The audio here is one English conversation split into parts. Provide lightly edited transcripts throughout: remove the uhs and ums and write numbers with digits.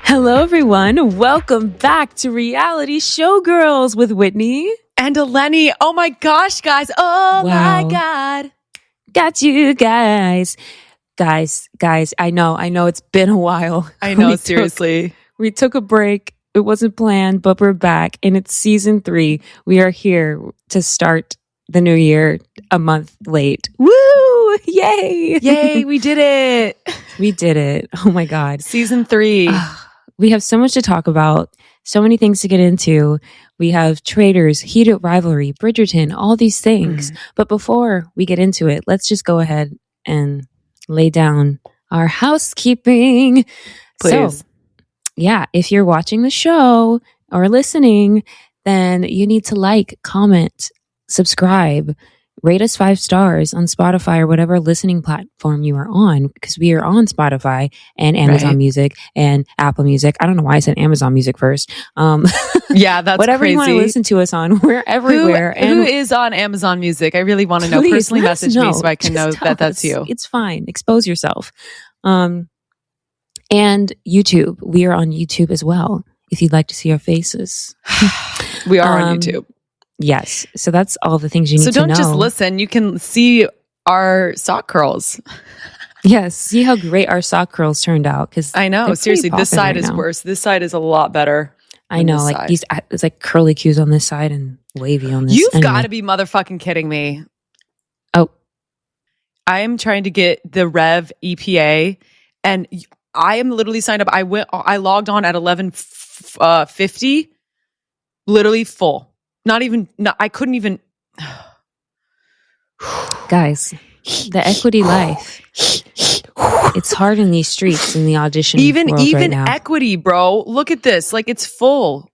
Hello, everyone. Welcome back to Reality Showgirls with Whitney and Eleni. Oh my gosh, guys. Oh wow. my God. Got you guys. Guys, I know it's been a while. I know, seriously. We took a break. It wasn't planned, but we're back and it's season 3. We are here to start the new year a month late. Woo! Yay! Yay, we did it. We did it. Oh my God. Season 3. We have so much to talk about, so many things to get into. We have Traitors, Heated Rivalry, Bridgerton, all these things. But before we get into it, let's just go ahead and lay down our housekeeping. Please. So, yeah, if you're watching the show or listening, then you need to like, comment, subscribe, rate us 5 stars on Spotify or whatever listening platform you are on, because we are on Spotify and Amazon Music and Apple Music. I don't know why I said Amazon Music first. Yeah, that's whatever crazy. You want to listen to us on, we're everywhere. Who is on Amazon Music? I really want to know. Personally message me so I can know that that's you. It's fine. Expose yourself. And YouTube. We are on YouTube as well, if you'd like to see our faces. We are on YouTube. Yes. So that's all the things you need to know. So don't just listen. You can see our sock curls. Yes. See how great our sock curls turned out. Because I know. Seriously, this side is worse. This side is a lot better. I know. Like these, it's like curly cues on this side and wavy on this. You've got to be motherfucking kidding me. Oh. I am trying to get the Rev EPA and I am literally signed up. I logged on at 11:50, literally full. I couldn't even. Guys, the equity life. It's hard in these streets in the audition even right now. Equity, bro. Look at this. Like, it's full.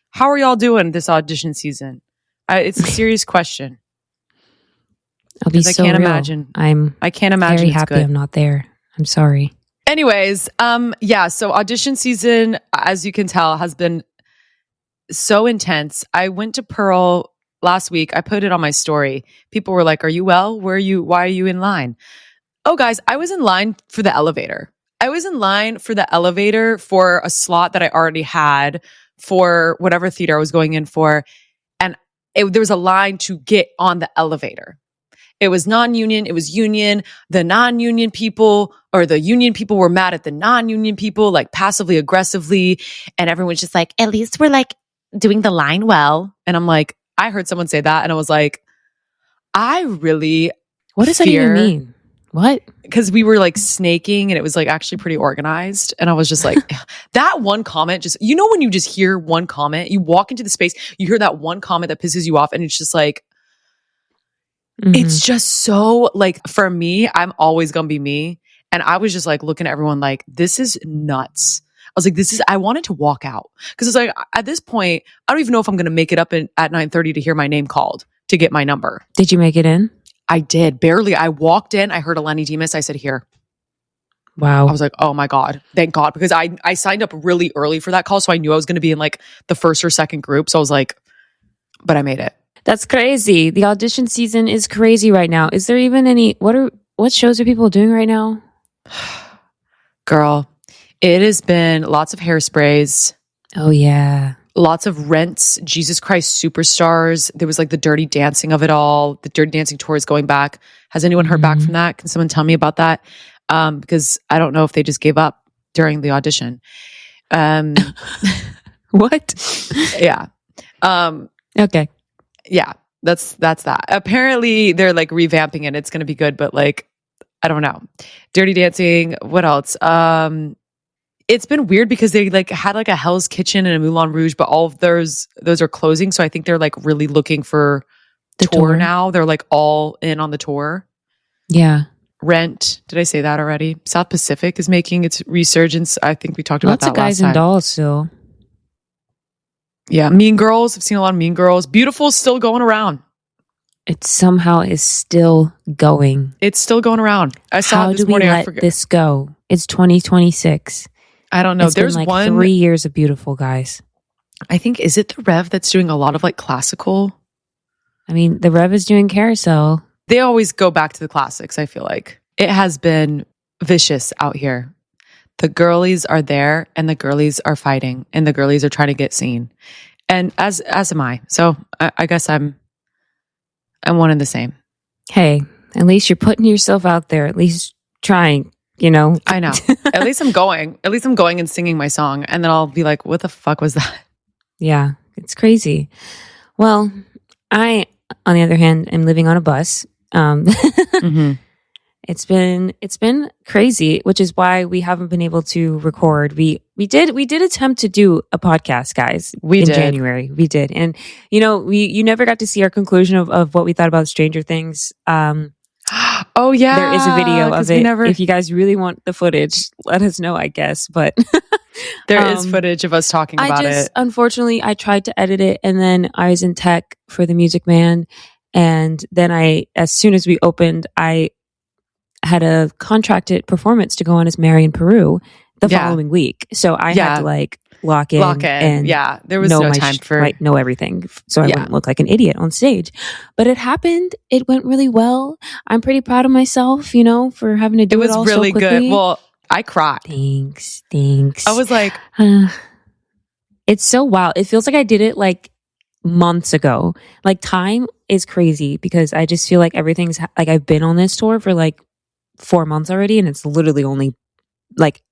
How are y'all doing this audition season? It's a serious question. I'll be so I can't real. Imagine. I can't imagine. Very happy I'm not there. I'm sorry. Anyways, yeah. So audition season, as you can tell, has been so intense. I went to Pearl last week. I put it on my story. People were like, "Are you well? Why are you in line?" Oh, guys, I was in line for the elevator. I was in line for the elevator for a slot that I already had for whatever theater I was going in for. And there was a line to get on the elevator. It was non-union. It was union. The non-union people or the union people were mad at the non-union people, like passively aggressively. And everyone's just like, at least we're like doing the line well. And I'm like, I heard someone say that. And I was like, I really What does that even mean? What? Because we were like snaking and it was like actually pretty organized. And I was just like, that one comment just, you know, when you just hear one comment, you walk into the space, you hear that one comment that pisses you off. And it's just like, it's just so like, for me, I'm always going to be me. And I was just like looking at everyone like, this is nuts. I was like, I wanted to walk out. Because it's like, at this point, I don't even know if I'm going to make it up at 9:30 to hear my name called to get my number. Did you make it in? I did, barely. I walked in, I heard Eleni Demas. I said, here. Wow. I was like, oh my God, thank God. Because I signed up really early for that call. So I knew I was going to be in like the first or second group. So I was like, but I made it. That's crazy. The audition season is crazy right now. Is there even any, what shows are people doing right now? Girl, it has been lots of Hairsprays. Oh yeah. Lots of Rents, Jesus Christ Superstars. There was like the Dirty Dancing of it all. The Dirty Dancing tour is going back. Has anyone heard back from that? Can someone tell me about that? Because I don't know if they just gave up during the audition. What? Yeah. Okay. Yeah, that's that. Apparently they're like revamping it. It's going to be good, but like, I don't know. Dirty Dancing. What else? It's been weird because they like had like a Hell's Kitchen and a Moulin Rouge, but all of those are closing. So I think they're like really looking for the tour now. They're like all in on the tour. Yeah. Rent. Did I say that already? South Pacific is making its resurgence. I think we talked about that last time. Lots of guys and dolls still. Yeah. Mean Girls. I've seen a lot of Mean Girls. Beautiful's still going around. It somehow is still going. It's still going around. I saw it this morning. How do we let this go? It's 2026. I don't know. There's been like 3 years of Beautiful, guys. I think, is it the Rev that's doing a lot of like classical? I mean, the Rev is doing Carousel. They always go back to the classics, I feel like. It has been vicious out here. The girlies are there and the girlies are fighting and the girlies are trying to get seen. And as am I. So I guess I'm one and the same. Hey, at least you're putting yourself out there, at least trying, you know. I know. At least I'm going. At least I'm going and singing my song. And then I'll be like, what the fuck was that? Yeah, it's crazy. Well, I, on the other hand, am living on a bus. Mm-hmm. It's been crazy, which is why we haven't been able to record. We did attempt to do a podcast, guys. We in did. January. We did, and you never got to see our conclusion of what we thought about Stranger Things. Oh yeah, there is a video of it. Never... If you guys really want the footage, let us know, I guess. But there is footage of us talking about it. Unfortunately, I tried to edit it, and then I was in tech for the Music Man, and then as soon as we opened, I had a contracted performance to go on as Mary in Peru the following week. So I had to like lock in. And there was no time for know everything. So I wouldn't look like an idiot on stage. But it happened. It went really well. I'm pretty proud of myself, for having to do it all really so quickly. Good. Well, I cried. Thanks. I was like, it's so wild. It feels like I did it like months ago. Like time is crazy because I just feel like everything's like I've been on this tour for like 4 months already, and it's literally only like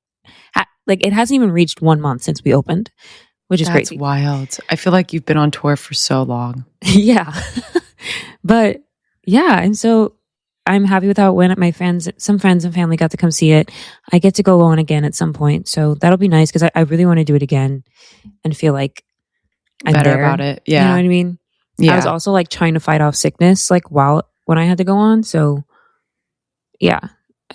it hasn't even reached 1 month since we opened, which is crazy. That's wild. I feel like you've been on tour for so long. Yeah. But yeah, and so I'm happy with how it went. Some friends and family got to come see it. I get to go on again at some point, so that'll be nice because I really want to do it again and feel like I'm better there. about it. Yeah. You know what I mean? Yeah. I was also like trying to fight off sickness like when I had to go on, so yeah,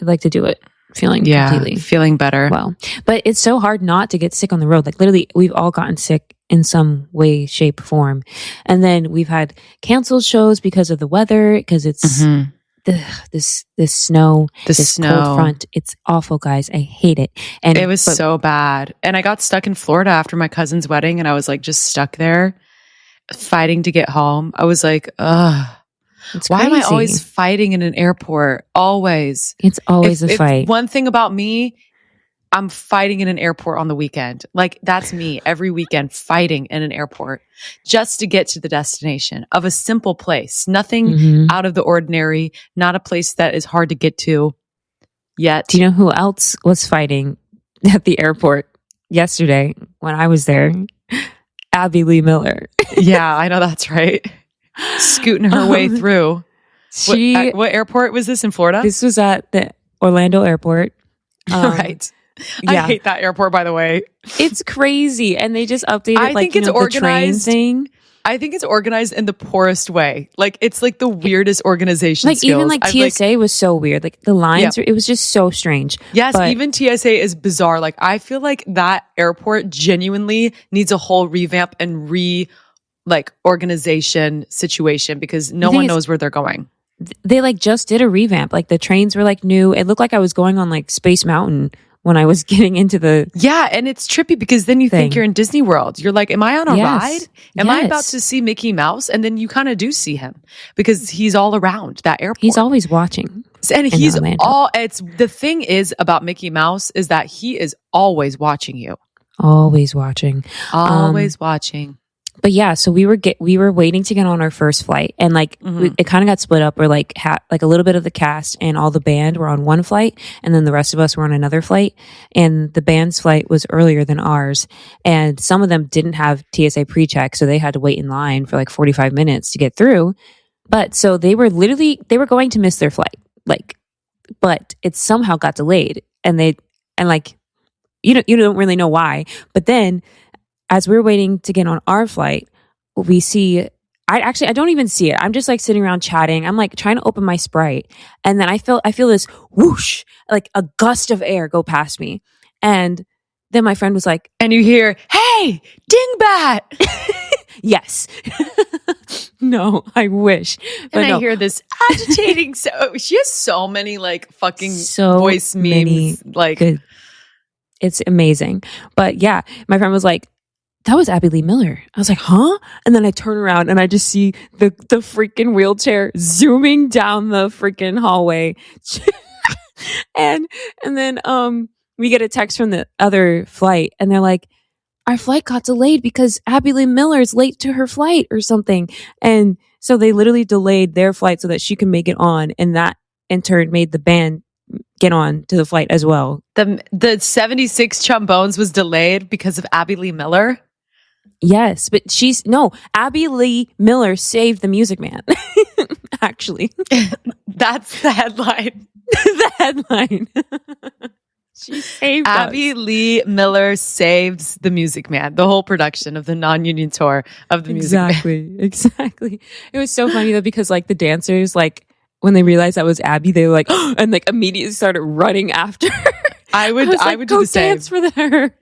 I'd like to do it feeling completely feeling better. Well, but it's so hard not to get sick on the road. Like literally, we've all gotten sick in some way, shape, form, and then we've had canceled shows because of the weather. Because it's this snow, this cold front. It's awful, guys. I hate it. And it was so bad. And I got stuck in Florida after my cousin's wedding, and I was like just stuck there, fighting to get home. I was like, ugh. Why am I always fighting in an airport? Always. It's always a fight. One thing about me, I'm fighting in an airport on the weekend. Like that's me every weekend fighting in an airport just to get to the destination of a simple place. Nothing out of the ordinary, not a place that is hard to get to yet. Do you know who else was fighting at the airport yesterday when I was there? Abby Lee Miller. Yeah, I know that's right. Scooting her way through. What airport was this in Florida? This was at the Orlando airport. Right. I hate that airport, by the way. It's crazy. And they just updated I think it's organized. The train thing. I think it's organized in the poorest way. Like it's like the weirdest organization like skills. Even like TSA was so weird. Like the lines, it was just so strange. Yes, even TSA is bizarre. Like I feel like that airport genuinely needs a whole revamp and organization situation because no one knows where they're going. They like just did a revamp. Like the trains were like new. It looked like I was going on like Space Mountain when I was getting into the and it's trippy because then you think you're in Disney World. You're like, am I on a ride? Am I about to see Mickey Mouse? And then you kind of do see him because he's all around that airport. He's always watching. And he's the thing is about Mickey Mouse is that he is always watching you. Always watching. Always watching. But yeah, so we were waiting to get on our first flight, and like it kind of got split up. Where like a little bit of the cast and all the band were on one flight, and then the rest of us were on another flight. And the band's flight was earlier than ours, and some of them didn't have TSA pre-check, so they had to wait in line for like 45 minutes to get through. But so they were going to miss their flight, but it somehow got delayed, and you don't really know why, but then. As we're waiting to get on our flight, we see, I don't even see it. I'm just like sitting around chatting. I'm like trying to open my Sprite. And then I feel this whoosh, like a gust of air go past me. And then my friend was like, and you hear, hey, dingbat. Yes. No, I wish. But I hear this agitating. She has so many like fucking voice memes. It's amazing. But yeah, my friend was like, that was Abby Lee Miller. I was like, huh? And then I turn around and I just see the freaking wheelchair zooming down the freaking hallway. and then we get a text from the other flight and they're like, our flight got delayed because Abby Lee Miller is late to her flight or something. And so they literally delayed their flight so that she can make it on. And that in turn made the band get on to the flight as well. The 76 Trombones was delayed because of Abby Lee Miller. Yes, but Abby Lee Miller saved the Music Man. Actually. That's the headline. The headline. She saved Abby us. Lee Miller saves the Music Man, the whole production of the non-union tour of the Music Man. Exactly. It was so funny though, because like the dancers, like when they realized that was Abby, they were like, and like immediately started running after her. I would do go the same. dance for her.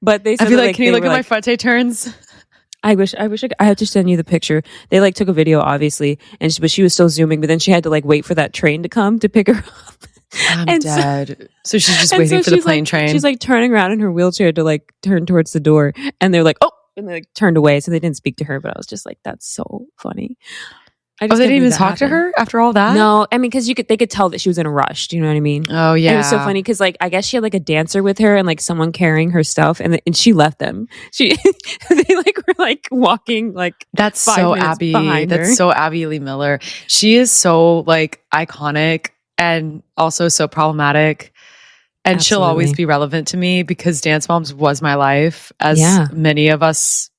But they said, I'd be like, can you look at my frente turns? I had to send you the picture. They like took a video, obviously, but she was still zooming. But then she had to like wait for that train to come to pick her up. I'm dead. So she's just waiting for the plane train. She's like turning around in her wheelchair to like turn towards the door, and they're like, oh, and they like turned away, so they didn't speak to her. But I was just like, that's so funny. They didn't even talk to her after all that? No, I mean, because they could tell that she was in a rush. Do you know what I mean? Oh yeah, and it was so funny because like I guess she had like a dancer with her and like someone carrying her stuff, and she left them. They like were like walking like that's so Abby. That's so Abby Lee Miller. She is so like iconic and also so problematic, and She'll always be relevant to me because Dance Moms was my life. As many of us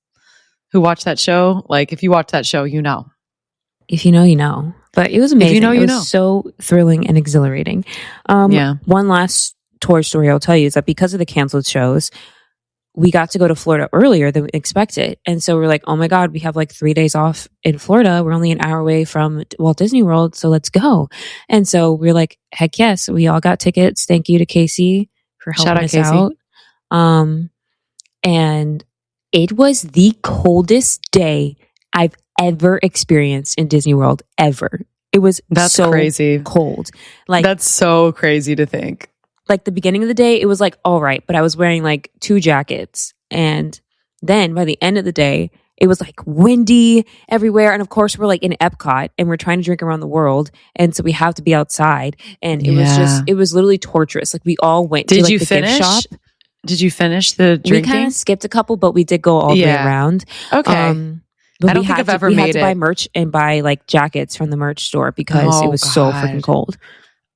who watch that show, like if you watch that show, you know. If you know, you know. But it was amazing. It was so thrilling and exhilarating. One last tour story I'll tell you is that because of the canceled shows, we got to go to Florida earlier than expected. And so we're like, oh my God, we have like 3 days off in Florida. We're only an hour away from Walt Disney World. So let's go. And so we're like, heck yes. We all got tickets. Thank you to Casey for helping us out. And it was the coldest day I've ever experienced in Disney World ever. It was so crazy cold. Like that's so crazy to think. Like the beginning of the day, it was like all right, but I was wearing like 2 jackets, and then by the end of the day, it was like windy everywhere. And of course, we're like in Epcot, and we're trying to drink around the world, and so we have to be outside. And it was literally torturous. Like we all went to like the gift shop. Did you finish the drinking? We kind of skipped a couple, but we did go all the way around. Okay. But I don't think I've ever made it. We had to buy merch and buy like jackets from the merch store because it was so freaking cold.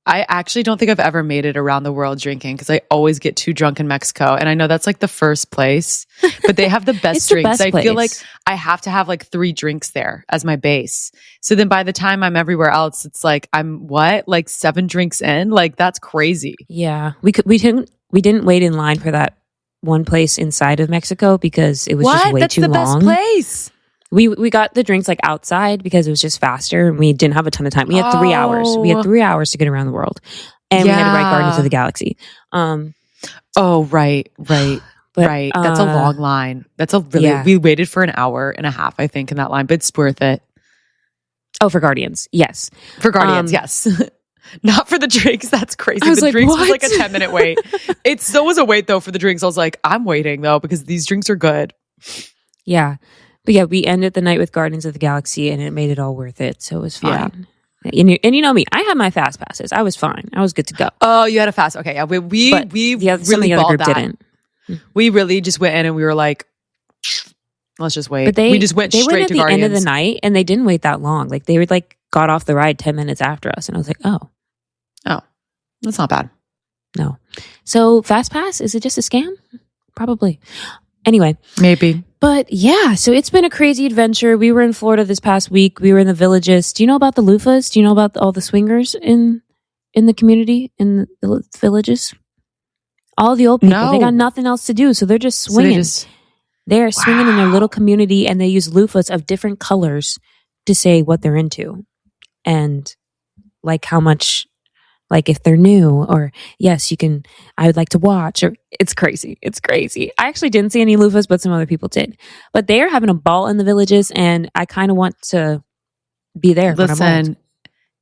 I actually don't think I've ever made it around the world drinking because I always get too drunk in Mexico. And I know that's like the first place, but they have the best drinks. I feel like I have to have like 3 drinks there as my base. So then by the time I'm everywhere else, it's like, I'm like 7 drinks in? Like that's crazy. Yeah. We didn't wait in line for that one place inside of Mexico because it was just way too long. That's the best place. We got the drinks like outside because it was just faster and we didn't have a ton of time. We had 3 hours. We had 3 hours to get around the world. And we had to write Guardians of the Galaxy. Right. That's a long line. That's we waited for an hour and a half, I think, in that line, but it's worth it. Oh, for Guardians. Yes. For Guardians, yes. Not for the drinks. That's crazy. The drinks was like a 10-minute wait. It still was a wait though for the drinks. I was like, I'm waiting though because these drinks are good. Yeah. But yeah, we ended the night with Guardians of the Galaxy and it made it all worth it. So it was fine. Yeah. And you know me, I had my fast passes. I was fine. I was good to go. Oh, you had a fast. Okay. Yeah. We really balled that. Didn't. We really just went in and we were like, let's just wait. But we just went straight to Guardians. They went at the end of the night and they didn't wait that long. Like they were like got off the ride 10 minutes after us. And I was like, oh, that's not bad. No. So fast pass, is it just a scam? Probably. Anyway. Maybe. But yeah, so it's been a crazy adventure. We were in Florida this past week. We were in the villages. Do you know about the loofahs? Do you know about all the swingers in the community, in the villages? All the old people, they got nothing else to do, so they're just swinging. They're swinging in their little community, and they use loofahs of different colors to say what they're into. And like how much, like if they're new, or yes, you can, I would like to watch, or it's crazy. It's crazy. I actually didn't see any loofahs, but some other people did. But they are having a ball in the villages, and I kind of want to be there. Listen,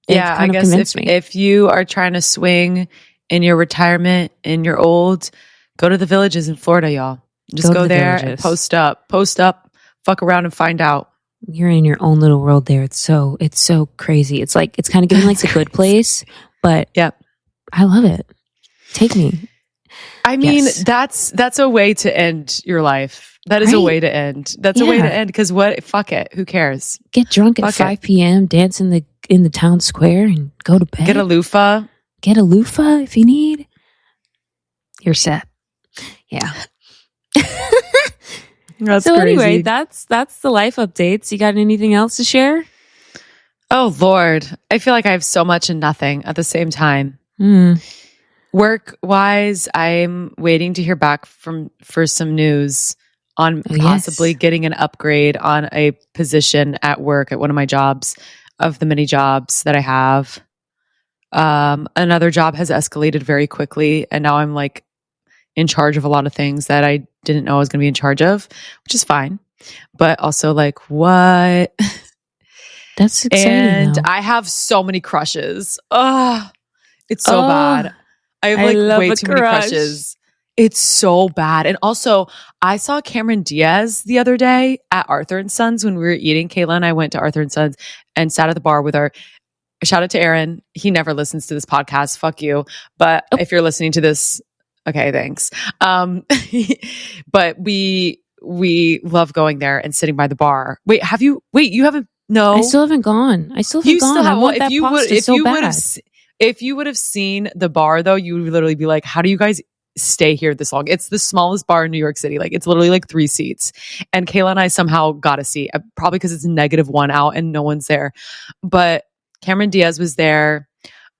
yeah, I guess if you are trying to swing in your retirement, in your old, go to the villages in Florida, y'all. Just go there and post up, fuck around and find out. You're in your own little world there. It's so crazy. It's like, it's kind of giving like the good place, but I love it. Take me. I mean, Yes. that's a way to end your life. That is a Right? way to end. That's a way to end because what? Fuck it. Who cares? Get drunk at Fuck 5 p.m., dance in the town square, and go to bed. Get a loofah. Get a loofah if you need. You're set. Yeah. That's So crazy. anyway, that's the life updates. You got anything else to share? Oh Lord, I feel like I have so much and nothing at the same time. Work wise, I'm waiting to hear back for some news on possibly getting an upgrade on a position at work at one of my jobs, of the many jobs that I have. Another job has escalated very quickly, and now I'm like in charge of a lot of things that I didn't know I was going to be in charge of, which is fine. But also like, what? That's exciting. And though. I have so many crushes. Oh, it's so bad. I have like way too many crushes. It's so bad. And also, I saw Cameron Diaz the other day at Arthur & Sons when we were eating. Kayla and I went to Arthur & Sons and sat at the bar with our, shout out to Aaron. He never listens to this podcast. Fuck you. But if you're listening to this, okay, thanks. But we love going there and sitting by the bar. Wait, you haven't? No. I still haven't gone. I still haven't gone. I want that pasta so bad. If you would have seen the bar though, you would literally be like, how do you guys stay here this long? It's the smallest bar in New York City. Like it's literally like 3 seats. And Kayla and I somehow got a seat, probably because it's -1 out and no one's there. But Cameron Diaz was there.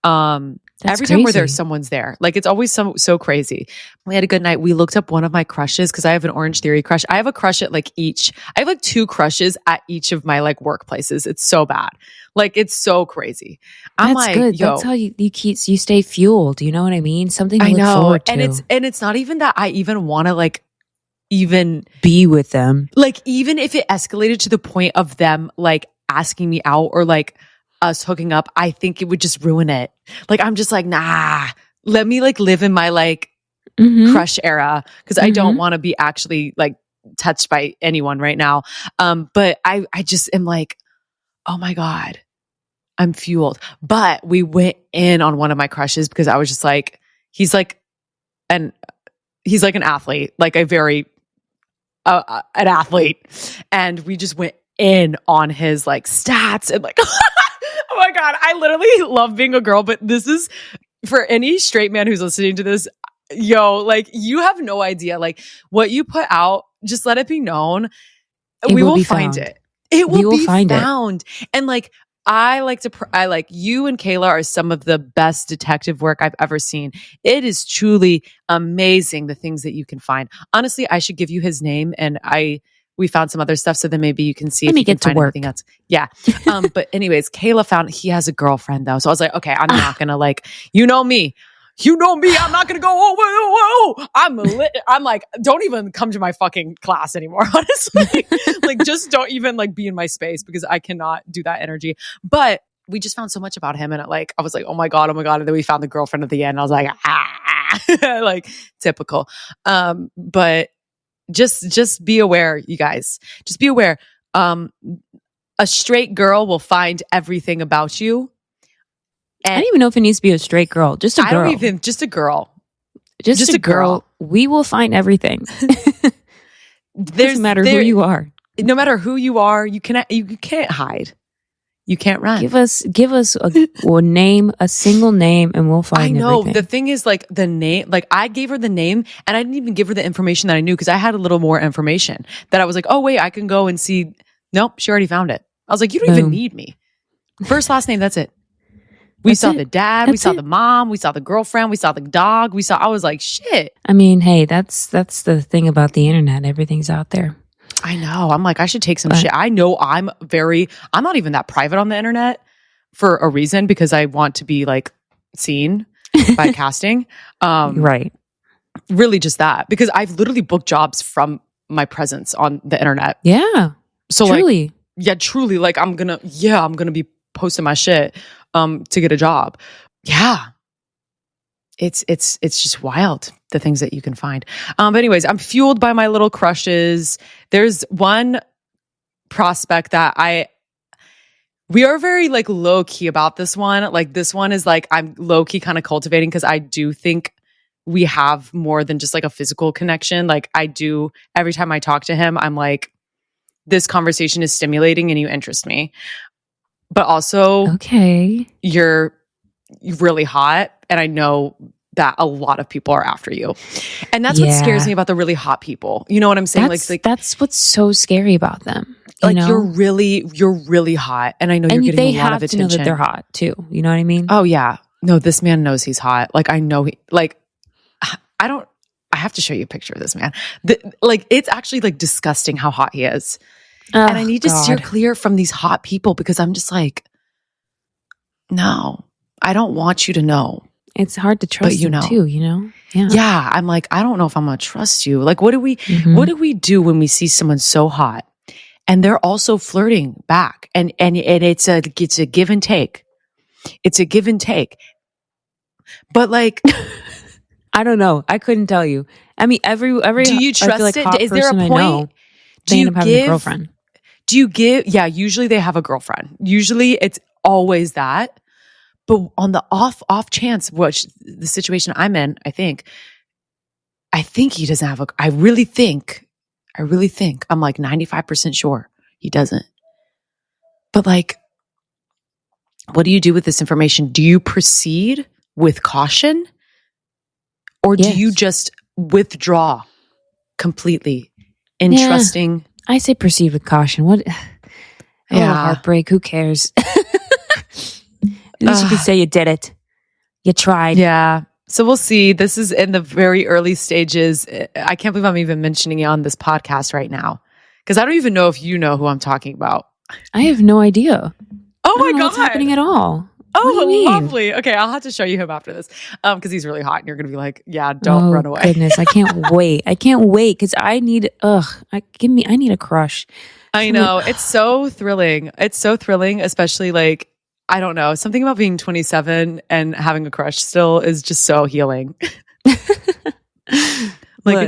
Every time we're there, someone's there. Like it's always so crazy. We had a good night. We looked up one of my crushes because I have an Orange Theory crush. I have a crush at like I have like 2 crushes at each of my like workplaces. It's so bad. Like it's so crazy. I'm That's like, good. yo, that's how you stay fueled. You know what I mean? Something to I look know. forward to. And it's not even that I even want to like even be with them. Like even if it escalated to the point of them like asking me out or like us hooking up, I think it would just ruin it. Like I'm just like, nah, let me like live in my like crush era because I don't want to be actually like touched by anyone right now. But I just am like, oh my God, I'm fueled. But we went in on one of my crushes because I was just like, he's like an athlete, like a very an athlete, and we just went in on his like stats and like. Oh my God, I literally love being a girl, but this is for any straight man who's listening to this, yo, like you have no idea. Like what you put out, just let it be known. We will find it. It will be found. And like I like you and Kayla are some of the best detective work I've ever seen. It is truly amazing the things that you can find. Honestly, I should give you his name and we found some other stuff, so then maybe you can see if you can find anything else. Yeah. But anyways, Kayla found he has a girlfriend though. So I was like, okay, I'm not gonna like, you know me, I'm not gonna go, whoa. I'm like, don't even come to my fucking class anymore, honestly. Like just don't even like be in my space because I cannot do that energy. But we just found so much about him and I was like, oh my God. And then we found the girlfriend at the end. I was like, like typical. But just be aware, you guys. Just be aware. A straight girl will find everything about you. And I don't even know if it needs to be a straight girl. Just a girl. Just a girl. Just a girl. We will find everything. Doesn't matter who you are. No matter who you are, you can't hide. You can't run. Give us a name, a single name, and we'll find everything. I know. The thing is, like, the name, like, I gave her the name, and I didn't even give her the information that I knew, because I had a little more information that I was like, oh, wait, I can go and see. Nope, she already found it. I was like, you don't even need me. First, last name, that's it. We saw the dad, we saw the mom, we saw the girlfriend, we saw the dog, I was like, shit. I mean, hey, that's the thing about the internet. Everything's out there. I know. I'm like, I should take some shit. I know I'm not even that private on the internet for a reason, because I want to be like seen by casting. Right. Really just that, because I've literally booked jobs from my presence on the internet. Yeah. So truly. Truly. Like I'm going to be posting my shit to get a job. Yeah. It's just wild, the things that you can find. But anyways, I'm fueled by my little crushes. There's one prospect that we are very like low key about this one. Like this one is like, I'm low key kind of cultivating, because I do think we have more than just like a physical connection. Like I do every time I talk to him, I'm like, this conversation is stimulating and you interest me. But also, okay, you're really hot. And I know that a lot of people are after you. And that's what scares me about the really hot people. You know what I'm saying? That's what's so scary about them. Like you're really hot. And I know you're getting a lot of attention. They have to know that they're hot too. You know what I mean? Oh yeah. No, this man knows he's hot. Like I know I have to show you a picture of this man. It's actually like disgusting how hot he is. And I need to steer clear from these hot people because I'm just like, no, I don't want you to know. It's hard to trust them too, you know? Yeah. I'm like, I don't know if I'm going to trust you. Like, what do we do when we see someone so hot and they're also flirting back? And it's a give and take. It's a give and take. But like, I don't know. I couldn't tell you. I mean, every do you trust like it? Is there a point? Do you end up having a girlfriend? Do you give? Yeah, usually they have a girlfriend. Usually it's always that. But on the off chance, which the situation I'm in, I think he doesn't have I really think, I'm like 95% sure he doesn't. But like, what do you do with this information? Do you proceed with caution? Or do you just withdraw completely in trusting? I say proceed with caution. What? A little heartbreak. Who cares? At least you can say you did it. You tried. Yeah. So we'll see. This is in the very early stages. I can't believe I'm even mentioning it on this podcast right now because I don't even know if you know who I'm talking about. I have no idea. Oh my God. What's happening at all? Oh, lovely. Okay, I'll have to show you him after this because he's really hot and you're going to be like, yeah, don't run away. Goodness, I can't wait. I can't wait because I need, I need a crush. I know. It's so thrilling. It's so thrilling, especially like, I don't know, something about being 27 and having a crush still is just so healing. It's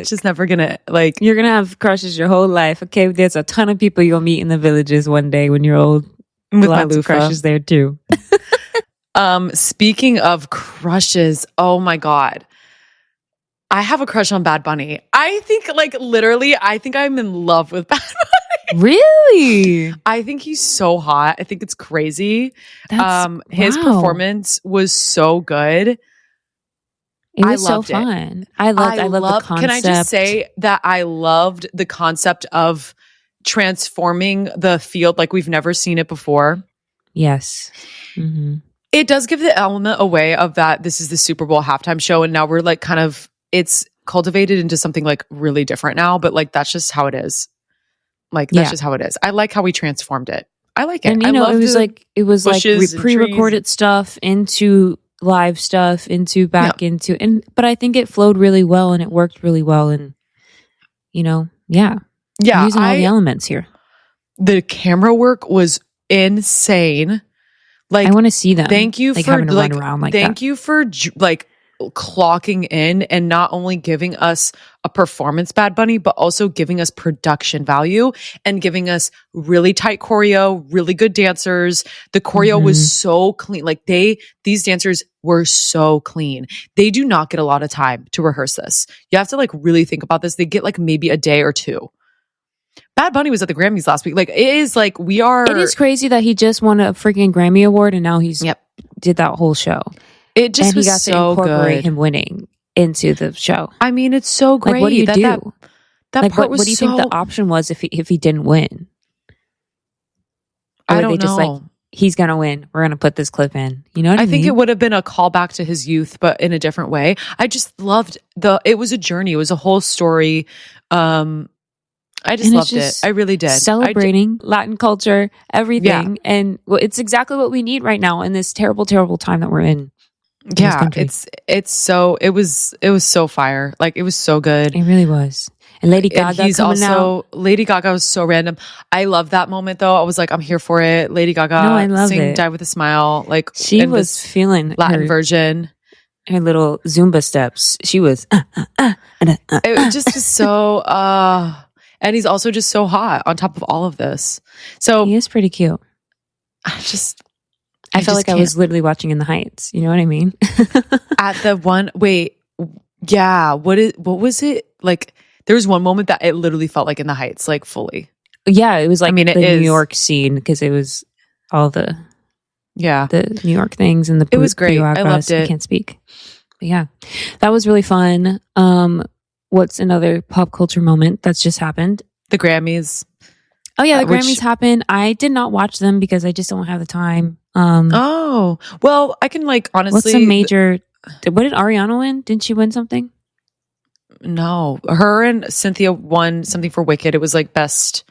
just never going to, like. You're going to have crushes your whole life. Okay, there's a ton of people you'll meet in the villages one day when you're old. With lots of crushes there too. Speaking of crushes, oh my God. I have a crush on Bad Bunny. I think I think I'm in love with Bad Bunny. Really? I think he's so hot. I think it's crazy. His wow. performance was so good. It was so fun. I love the concept. Can I just say that I loved the concept of transforming the field like we've never seen it before? Yes. Mm-hmm. It does give the element away of that this is the Super Bowl halftime show and now we're like kind of, it's cultivated into something like really different now, but like that's just how it is. Like that's just how it is. I like how we transformed it. I like it. And it was like pre-recorded stuff into live stuff into but I think it flowed really well and it worked really well and we're using all the elements here. The camera work was insane. Like I want to see them. Thank you like, for having to run around like thank that. you for like clocking in and not only giving us a performance Bad Bunny, but also giving us production value and giving us really tight choreo, really good dancers. The choreo was so clean. Like these dancers were so clean. They do not get a lot of time to rehearse this. You have to like really think about this. They get like maybe a day or two. Bad Bunny was at the Grammys last week. Like it is like it is crazy that he just won a freaking Grammy Award and now he's did that whole show. It just was so good. And he got to incorporate him winning into the show. I mean, it's so great. Like, what do you do? That like, part was what do you think the option was if he didn't win? Or I don't know. Just like, he's gonna win. We're gonna put this clip in. You know what I mean? I think it would have been a callback to his youth, but in a different way. I just loved it was a journey. It was a whole story. I just loved it. I really did. Celebrating Latin culture, everything. Yeah. And it's exactly what we need right now in this terrible, terrible time that we're in. Yeah, it was so fire. Like it was so good. It really was. And Lady Gaga Lady Gaga was so random. I love that moment though. I was like, I'm here for it. Lady Gaga I love it. Die with a Smile. Like she was feeling Latin version. Her little Zumba steps. She was it just was so and he's also just so hot on top of all of this. So he is pretty cute. I felt like I was literally watching In the Heights. You know what I mean? At the one, wait, Yeah. What was it? Like, there was one moment that it literally felt like In the Heights, like fully. Yeah, it was like it the New is. York scene because it was all the Yeah. New York things and the It was great. I loved it. I can't speak. But yeah, that was really fun. What's another pop culture moment that's just happened? The Grammys. Oh yeah, the Grammys happened. I did not watch them because I just don't have the time. Oh, well, I can like honestly. What's some major? What did Ariana win? Didn't she win something? No, her and Cynthia won something for Wicked. It was like best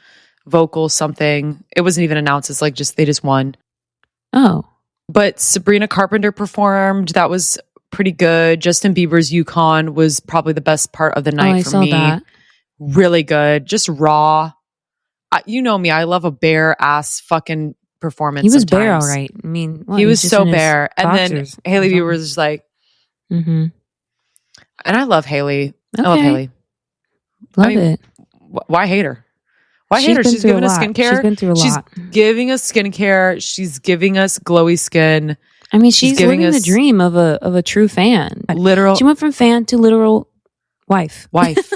vocal something. It wasn't even announced. It's like they just won. Oh, but Sabrina Carpenter performed. That was pretty good. Justin Bieber's Yukon was probably the best part of the night for me. That. Really good. Just raw. You know me. I love a bare ass fucking performance. He was sometimes. bare, all right. I mean, he was so bare. And then Hailey Bieber was just like, and I love Hailey. Okay. I love Hailey. Love it. Why hate her? Why hate her? She's giving us skincare. She's been through a lot. She's giving us skincare. She's giving us glowy skin. I mean, she's living the dream of a true fan. Literal. She went from fan to literal wife. Wife.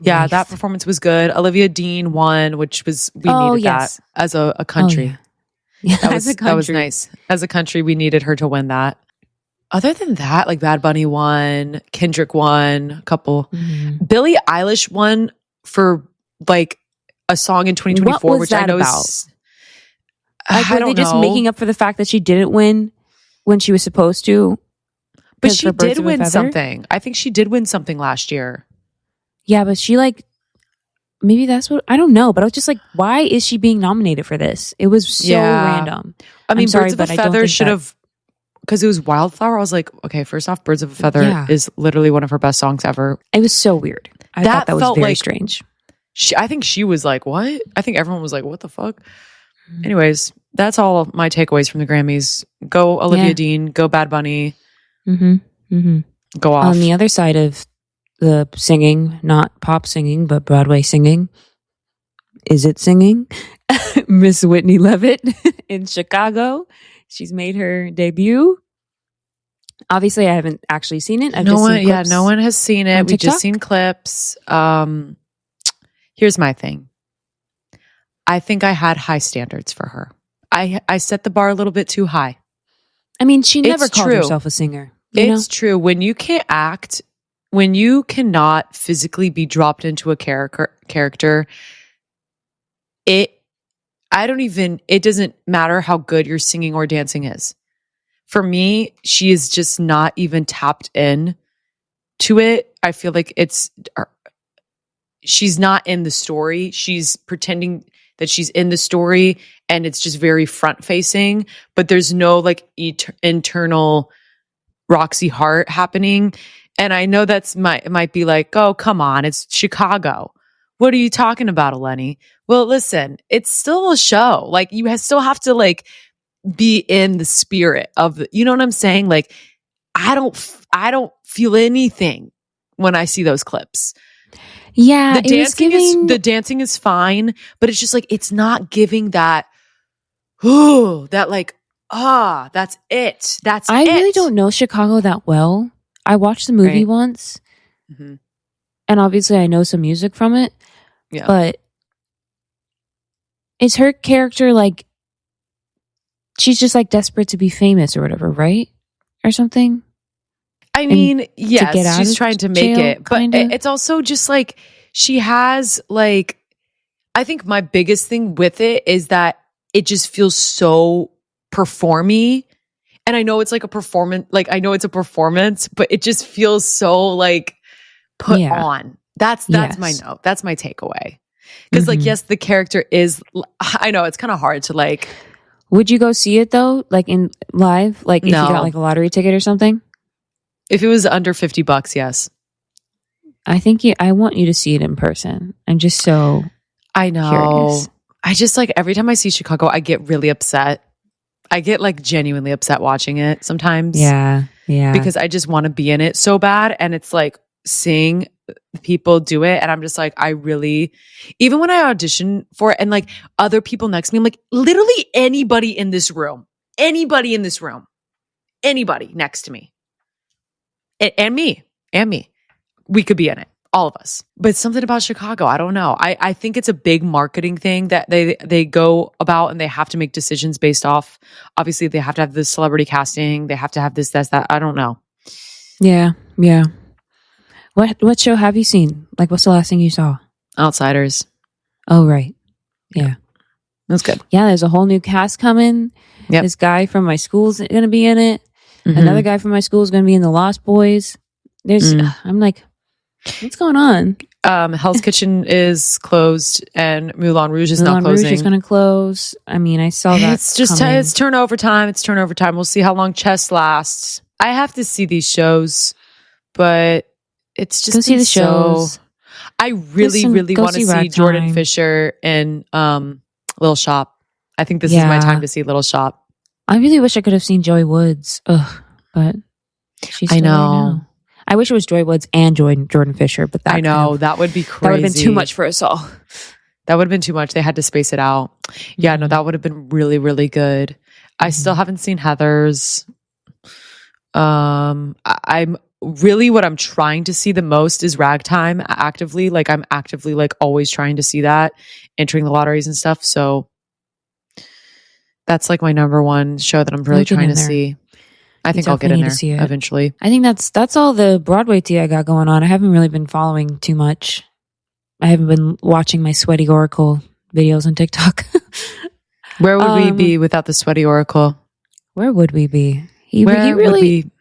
Yeah, that performance was good. Olivia Dean won, which was we needed that as a country. Oh, yeah. That was nice. As a country, we needed her to win that. Other than that, like Bad Bunny won, Kendrick won, a couple. Billie Eilish won for like a song in 2024, which I know is. Were they just making up for the fact that she didn't win when she was supposed to? But she did win something. I think she did win something last year. Yeah, but she maybe that's what, I don't know, but I was just like, why is she being nominated for this? It was so random. I mean, Birds of a Feather should have, because it was Wildflower. I was like, okay, first off, Birds of a Feather is literally one of her best songs ever. It was so weird. I thought that was very strange. I think she was like, what? I think everyone was like, what the fuck? Anyways, that's all of my takeaways from the Grammys. Go Olivia Dean, go Bad Bunny. Go off. On the other side of the singing, not pop singing, but Broadway singing. Is it singing? Miss Whitney Leavitt in Chicago. She's made her debut. Obviously, I haven't actually seen it. No one has seen it. We've just seen clips. Here's my thing. I think I had high standards for her. I set the bar a little bit too high. I mean, she never called herself a singer. It's true. When you can't act, when you cannot physically be dropped into a character, it doesn't matter how good your singing or dancing is. For me, she is just not even tapped in to it. I feel like she's not in the story. She's pretending that she's in the story and it's just very front facing, but there's no like internal Roxy Hart happening. And I know it might be like, oh, come on, it's Chicago. What are you talking about, Eleni? Well, listen, it's still a show. Like you still have to like be in the spirit of you know what I'm saying? Like I don't feel anything when I see those clips. Yeah, the dancing is fine, but it's just like it's not giving that that like that's it. I really don't know Chicago that well. I watched the movie once, and obviously I know some music from it. Yeah, but is her character like she's just like desperate to be famous or whatever, right? Or something? I mean, yes, she's trying to make it, but it's also just like she has like, I think my biggest thing with it is that it just feels so performy. And I know it's like a performance, but it just feels so like put on. That's my note. That's my takeaway. Because like, yes, the character is, I know it's kind of hard to like. Would you go see it though? Like in live? Like if you got like a lottery ticket or something? If it was under $50, yes. I think I want you to see it in person. I'm just so curious. I just like every time I see Chicago, I get really upset. I get like genuinely upset watching it sometimes. Yeah. Because I just want to be in it so bad. And it's like seeing people do it. And I'm just like, even when I audition for it and like other people next to me, I'm like, literally anybody next to me And me. We could be in it. All of us. But something about Chicago, I don't know. I think it's a big marketing thing that they go about, and they have to make decisions based off. Obviously, they have to have the celebrity casting. They have to have this, that. I don't know. Yeah. What show have you seen? Like, what's the last thing you saw? Outsiders. Oh, right. Yeah. That's good. Yeah, there's a whole new cast coming. Yep. This guy from my school's going to be in it. Mm-hmm. Another guy from my school is going to be in The Lost Boys. I'm like, what's going on? Hell's Kitchen is closed, and Moulin Rouge is not closing. Moulin Rouge is going to close. I mean, I saw that. It's just it's turnover time. We'll see how long Chess lasts. I have to see these shows, but it's just go see the shows. I really want to see Jordan Fisher in Little Shop. I think this is my time to see Little Shop. I really wish I could have seen Joy Woods. But she's still there now. I wish it was Joy Woods and Jordan Fisher, but that that would be crazy. That would have been too much for us all. That would have been too much. They had to space it out. Yeah, no, that would have been really, really good. I still haven't seen Heathers. I'm really, what I'm trying to see the most is Ragtime actively. Like, I'm actively like always trying to see that, entering the lotteries and stuff. So that's like my number one show that I'm really trying to see. I think I'll get in there eventually. I think that's all the Broadway tea I got going on. I haven't really been following too much. I haven't been watching my Sweaty Oracle videos on TikTok. Where would we be without the Sweaty Oracle? He really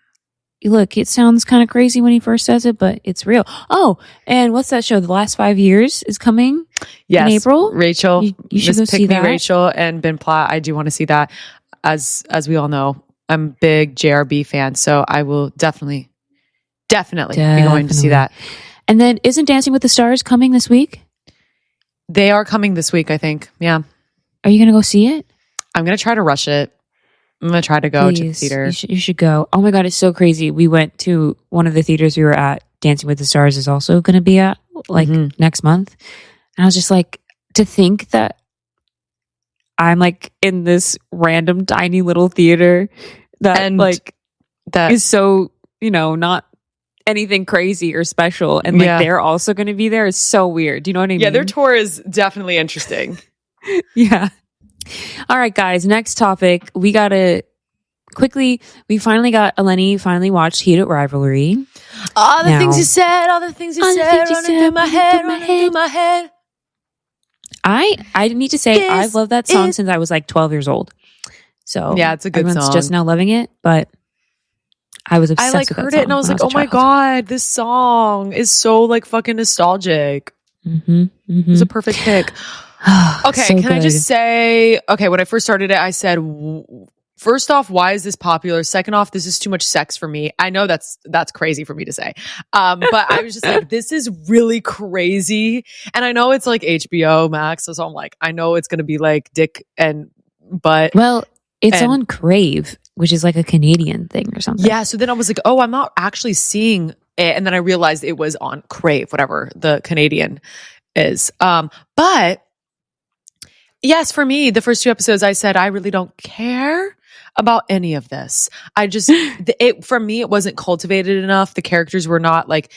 look, it sounds kind of crazy when he first says it, but it's real. Oh, and what's that show? The Last 5 Years is coming in April. Rachel. You should go see that. Rachel and Ben Platt. I do want to see that. As we all know, I'm a big JRB fan, so I will definitely be going to see that. And then isn't Dancing with the Stars coming this week? They are coming this week, I think. Yeah. Are you going to go see it? I'm going to try to rush it. I'm going to try to go to the theater. You should go. Oh my God, it's so crazy. We went to one of the theaters we were at. Dancing with the Stars is also going to be at next month. And I was just like, to think that I'm like in this random tiny little theater that is so, not anything crazy or special. And they're also going to be there is so weird. Do you know what I mean? Yeah, their tour is definitely interesting. Yeah. All right, guys. Next topic. We finally got Eleni finally watched Heat at Rivalry. All the things you said running through my head. I need to say I've loved that song since I was like 12 years old. So yeah, it's a good everyone's song. Just now loving it, but I was obsessed with that heard it and I was like, oh my God, this song is so like fucking nostalgic. It was a perfect pick. Okay, so can I just say, when I first started it, I said, first off, why is this popular? Second off, this is too much sex for me. I know that's crazy for me to say. But I was just like, this is really crazy. And I know it's like HBO Max. So I'm like, I know it's going to be like dick and butt. Well, it's on Crave, which is like a Canadian thing or something. Yeah. So then I was like, oh, I'm not actually seeing it. And then I realized it was on Crave, whatever the Canadian is. But yes, for me, the first 2 episodes, I said, I really don't care about any of this. For me, it wasn't cultivated enough. The characters were not like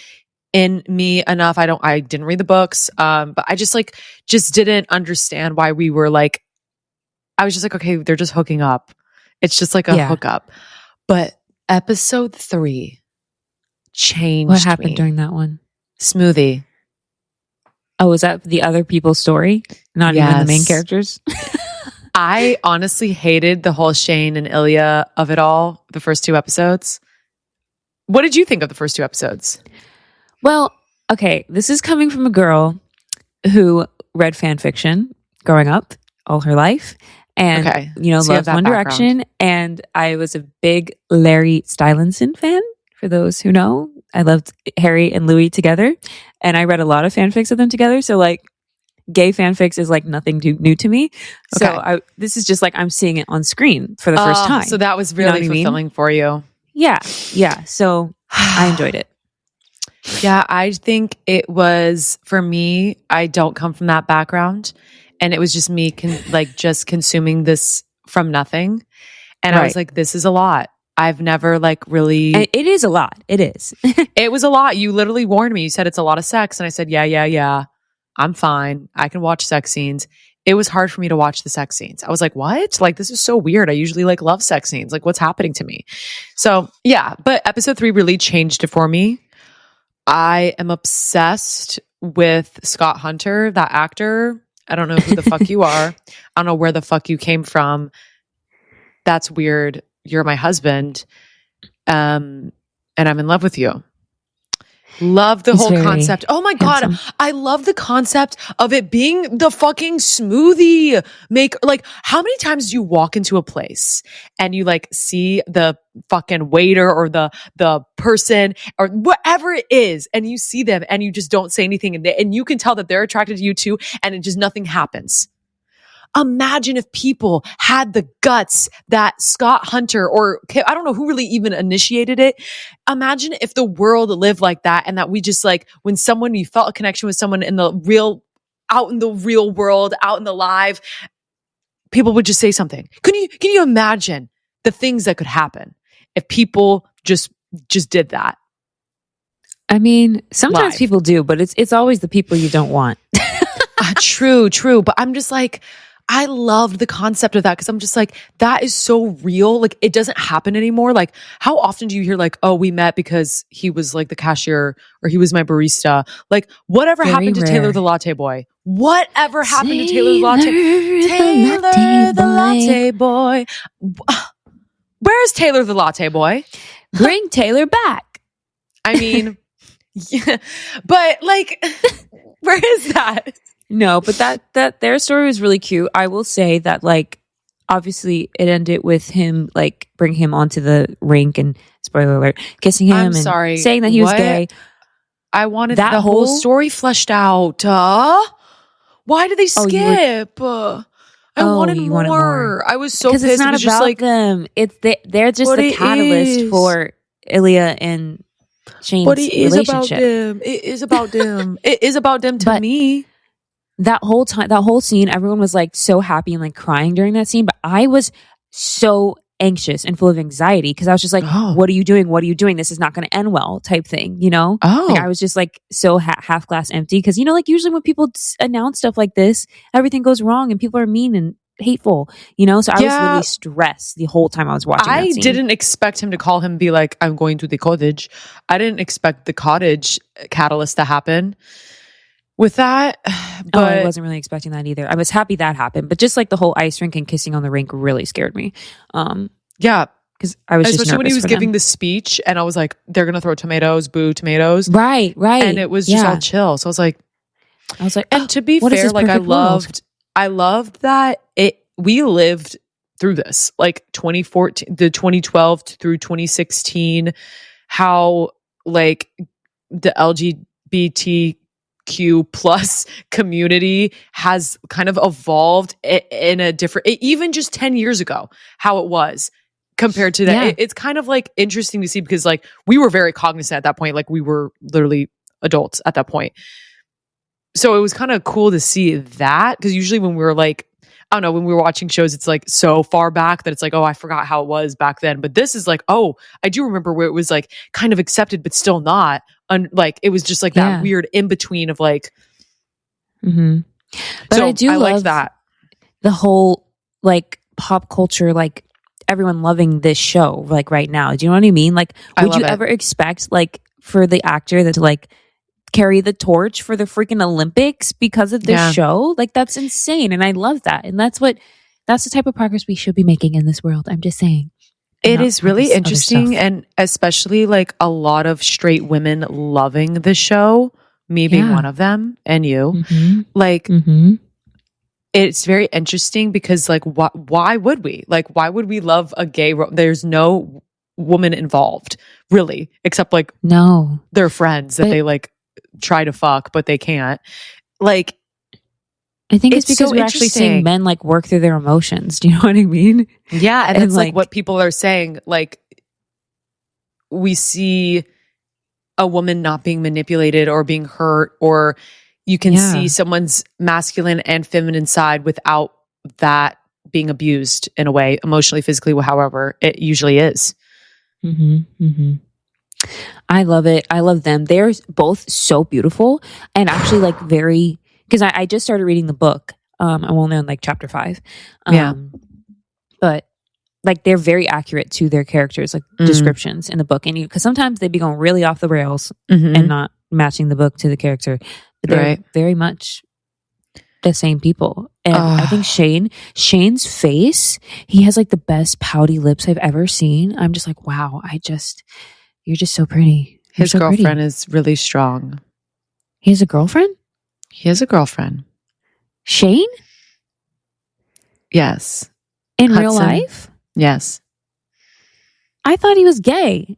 in me enough. I didn't read the books. But I just didn't understand why we were like, I was just like, okay, they're just hooking up. It's just like a hookup. But episode 3 changed What happened me. during that one? Smoothie. Oh, is that the other people's story? Not even the main characters? I honestly hated the whole Shane and Ilya of it all, the first 2 episodes. What did you think of the first 2 episodes? Well, okay, this is coming from a girl who read fan fiction growing up all her life and, so loved One Direction. And I was a big Larry Stylinson fan, for those who know. I loved Harry and Louis together. And I read a lot of fanfics of them together. So like, gay fanfics is like nothing new to me. So this is just like I'm seeing it on screen for the first time. So that was really fulfilling for you. Yeah. So I enjoyed it. Yeah, I think it was, for me, I don't come from that background. And it was just me just consuming this from nothing. And I was like, this is a lot. I've never like really. And it is a lot. It is. It was a lot. You literally warned me. You said it's a lot of sex. And I said, yeah. I'm fine. I can watch sex scenes. It was hard for me to watch the sex scenes. I was like, what? Like, this is so weird. I usually like love sex scenes. Like, what's happening to me? So yeah, but episode 3 really changed it for me. I am obsessed with Scott Hunter, that actor. I don't know who the fuck you are. I don't know where the fuck you came from. That's weird. You're my husband. And I'm in love with you. Love the whole concept. Oh my God. handsome. I love the concept of it being the fucking smoothie maker. Like, how many times do you walk into a place and you like see the fucking waiter or the person or whatever it is, and you see them and you just don't say anything, and you can tell that they're attracted to you too, and it just nothing happens. Imagine if people had the guts that Scott Hunter, or I don't know who really even initiated it. Imagine if the world lived like that, and that we just like, when you felt a connection with someone out in the real world, out in the live, people would just say something. Can you imagine the things that could happen if people just did that? I mean, sometimes Live. people do, but it's always the people you don't want. True. But I'm just like, I loved the concept of that, because I'm just like, that is so real. Like, it doesn't happen anymore. Like, how often do you hear like, oh, we met because he was like the cashier or he was my barista? Like, whatever Very happened to rare. Taylor the Latte Boy? Whatever happened to Taylor the Latte Boy? Where's Taylor the Latte Boy? Bring Taylor back. I mean, yeah, but like, where is that? No, but that their story was really cute. I will say that, like, obviously it ended with him like bringing him onto the rink and, spoiler alert, kissing him and saying that he was gay. I wanted That the whole whole story fleshed out. Why did they skip? I wanted you more. wanted more. I was so Because pissed. it's not it was just about like, them. They're just But the it catalyst is. for Ilya and Shane's but it is about relationship. them. It is about them. It is about them to But me. That whole scene, everyone was like so happy and like crying during that scene, but I was so anxious and full of anxiety because I was just like, what are you doing? What are you doing? This is not going to end well, type thing, you know? Like, I was just like so half glass empty, because, you know, like usually when people announce stuff like this, everything goes wrong and people are mean and hateful, you know? So I was literally stressed the whole time I was watching that scene. I didn't expect him to call him and be like, I'm going to the cottage. I didn't expect the cottage catalyst to happen with that. But I wasn't really expecting that either. I was happy that happened, but just like the whole ice rink and kissing on the rink really scared me. Yeah, because I was especially just when he was giving the speech, and I was like, they're gonna throw tomatoes, boo tomatoes, right, and it was just all chill. So I was like, and to be fair, like I loved that we lived through this, like 2014, the 2012 through 2016, how like the LGBTQ plus community has kind of evolved in a different, even just 10 years ago, how it was compared to that. Yeah. It's kind of like interesting to see, because like we were very cognizant at that point, like we were literally adults at that point. So it was kind of cool to see that, because usually when we were like, I don't know, when we were watching shows, it's like so far back that it's like, oh, I forgot how it was back then. But this is like, oh, I do remember where it was like kind of accepted, but still not. Like it was just like that weird in between of like. Mm-hmm. But so I do love like that. The whole like pop culture, like everyone loving this show, like right now. Do you know what I mean? Like, would you ever expect like for the actor that to like carry the torch for the freaking Olympics because of this show? Like, that's insane, and I love that. And that's the type of progress we should be making in this world. I'm just saying. It is really interesting, and especially like a lot of straight women loving the show, me being one of them, and you. Mm-hmm. Like, it's very interesting because like, why would we? Like, why would we love a gay there's no woman involved, really, except like their friends that they like try to fuck, but they can't. Like, I think it's because we're actually seeing men like work through their emotions. Do you know what I mean? Yeah. And it's like what people are saying. Like, we see a woman not being manipulated or being hurt, or you can see someone's masculine and feminine side without that being abused in a way, emotionally, physically, however it usually is. I love it. I love them. They're both so beautiful and actually like very, because I just started reading the book. I'm only on like chapter 5. But like they're very accurate to their characters, like descriptions in the book. And because sometimes they be going really off the rails and not matching the book to the character. But they're very much the same people. And I think Shane's face, he has like the best pouty lips I've ever seen. I'm just like, wow, you're just so pretty. His girlfriend is really strong. He has a girlfriend? He has a girlfriend. Shane? Yes. In real life? Yes. I thought he was gay.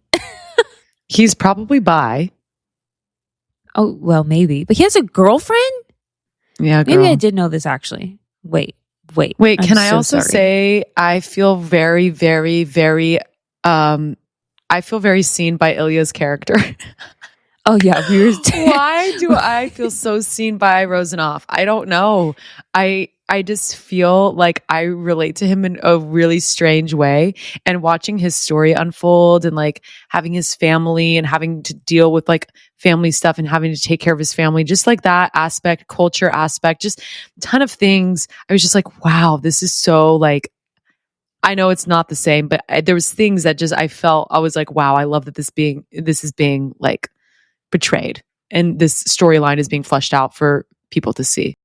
He's probably bi. Oh, well, maybe. But he has a girlfriend? Yeah, girl. Maybe I did know this actually. Wait. Can I also say I feel very, very, very I feel very seen by Ilya's character. Oh yeah, viewers. Why do I feel so seen by Rozanoff? I don't know. I just feel like I relate to him in a really strange way, and watching his story unfold and like having his family and having to deal with like family stuff and having to take care of his family, just like that aspect, culture aspect, just a ton of things. I was just like, wow, this is so like, I know it's not the same, but there was things that just I felt, I was like, wow, I love that this is being like portrayed and this storyline is being fleshed out for people to see.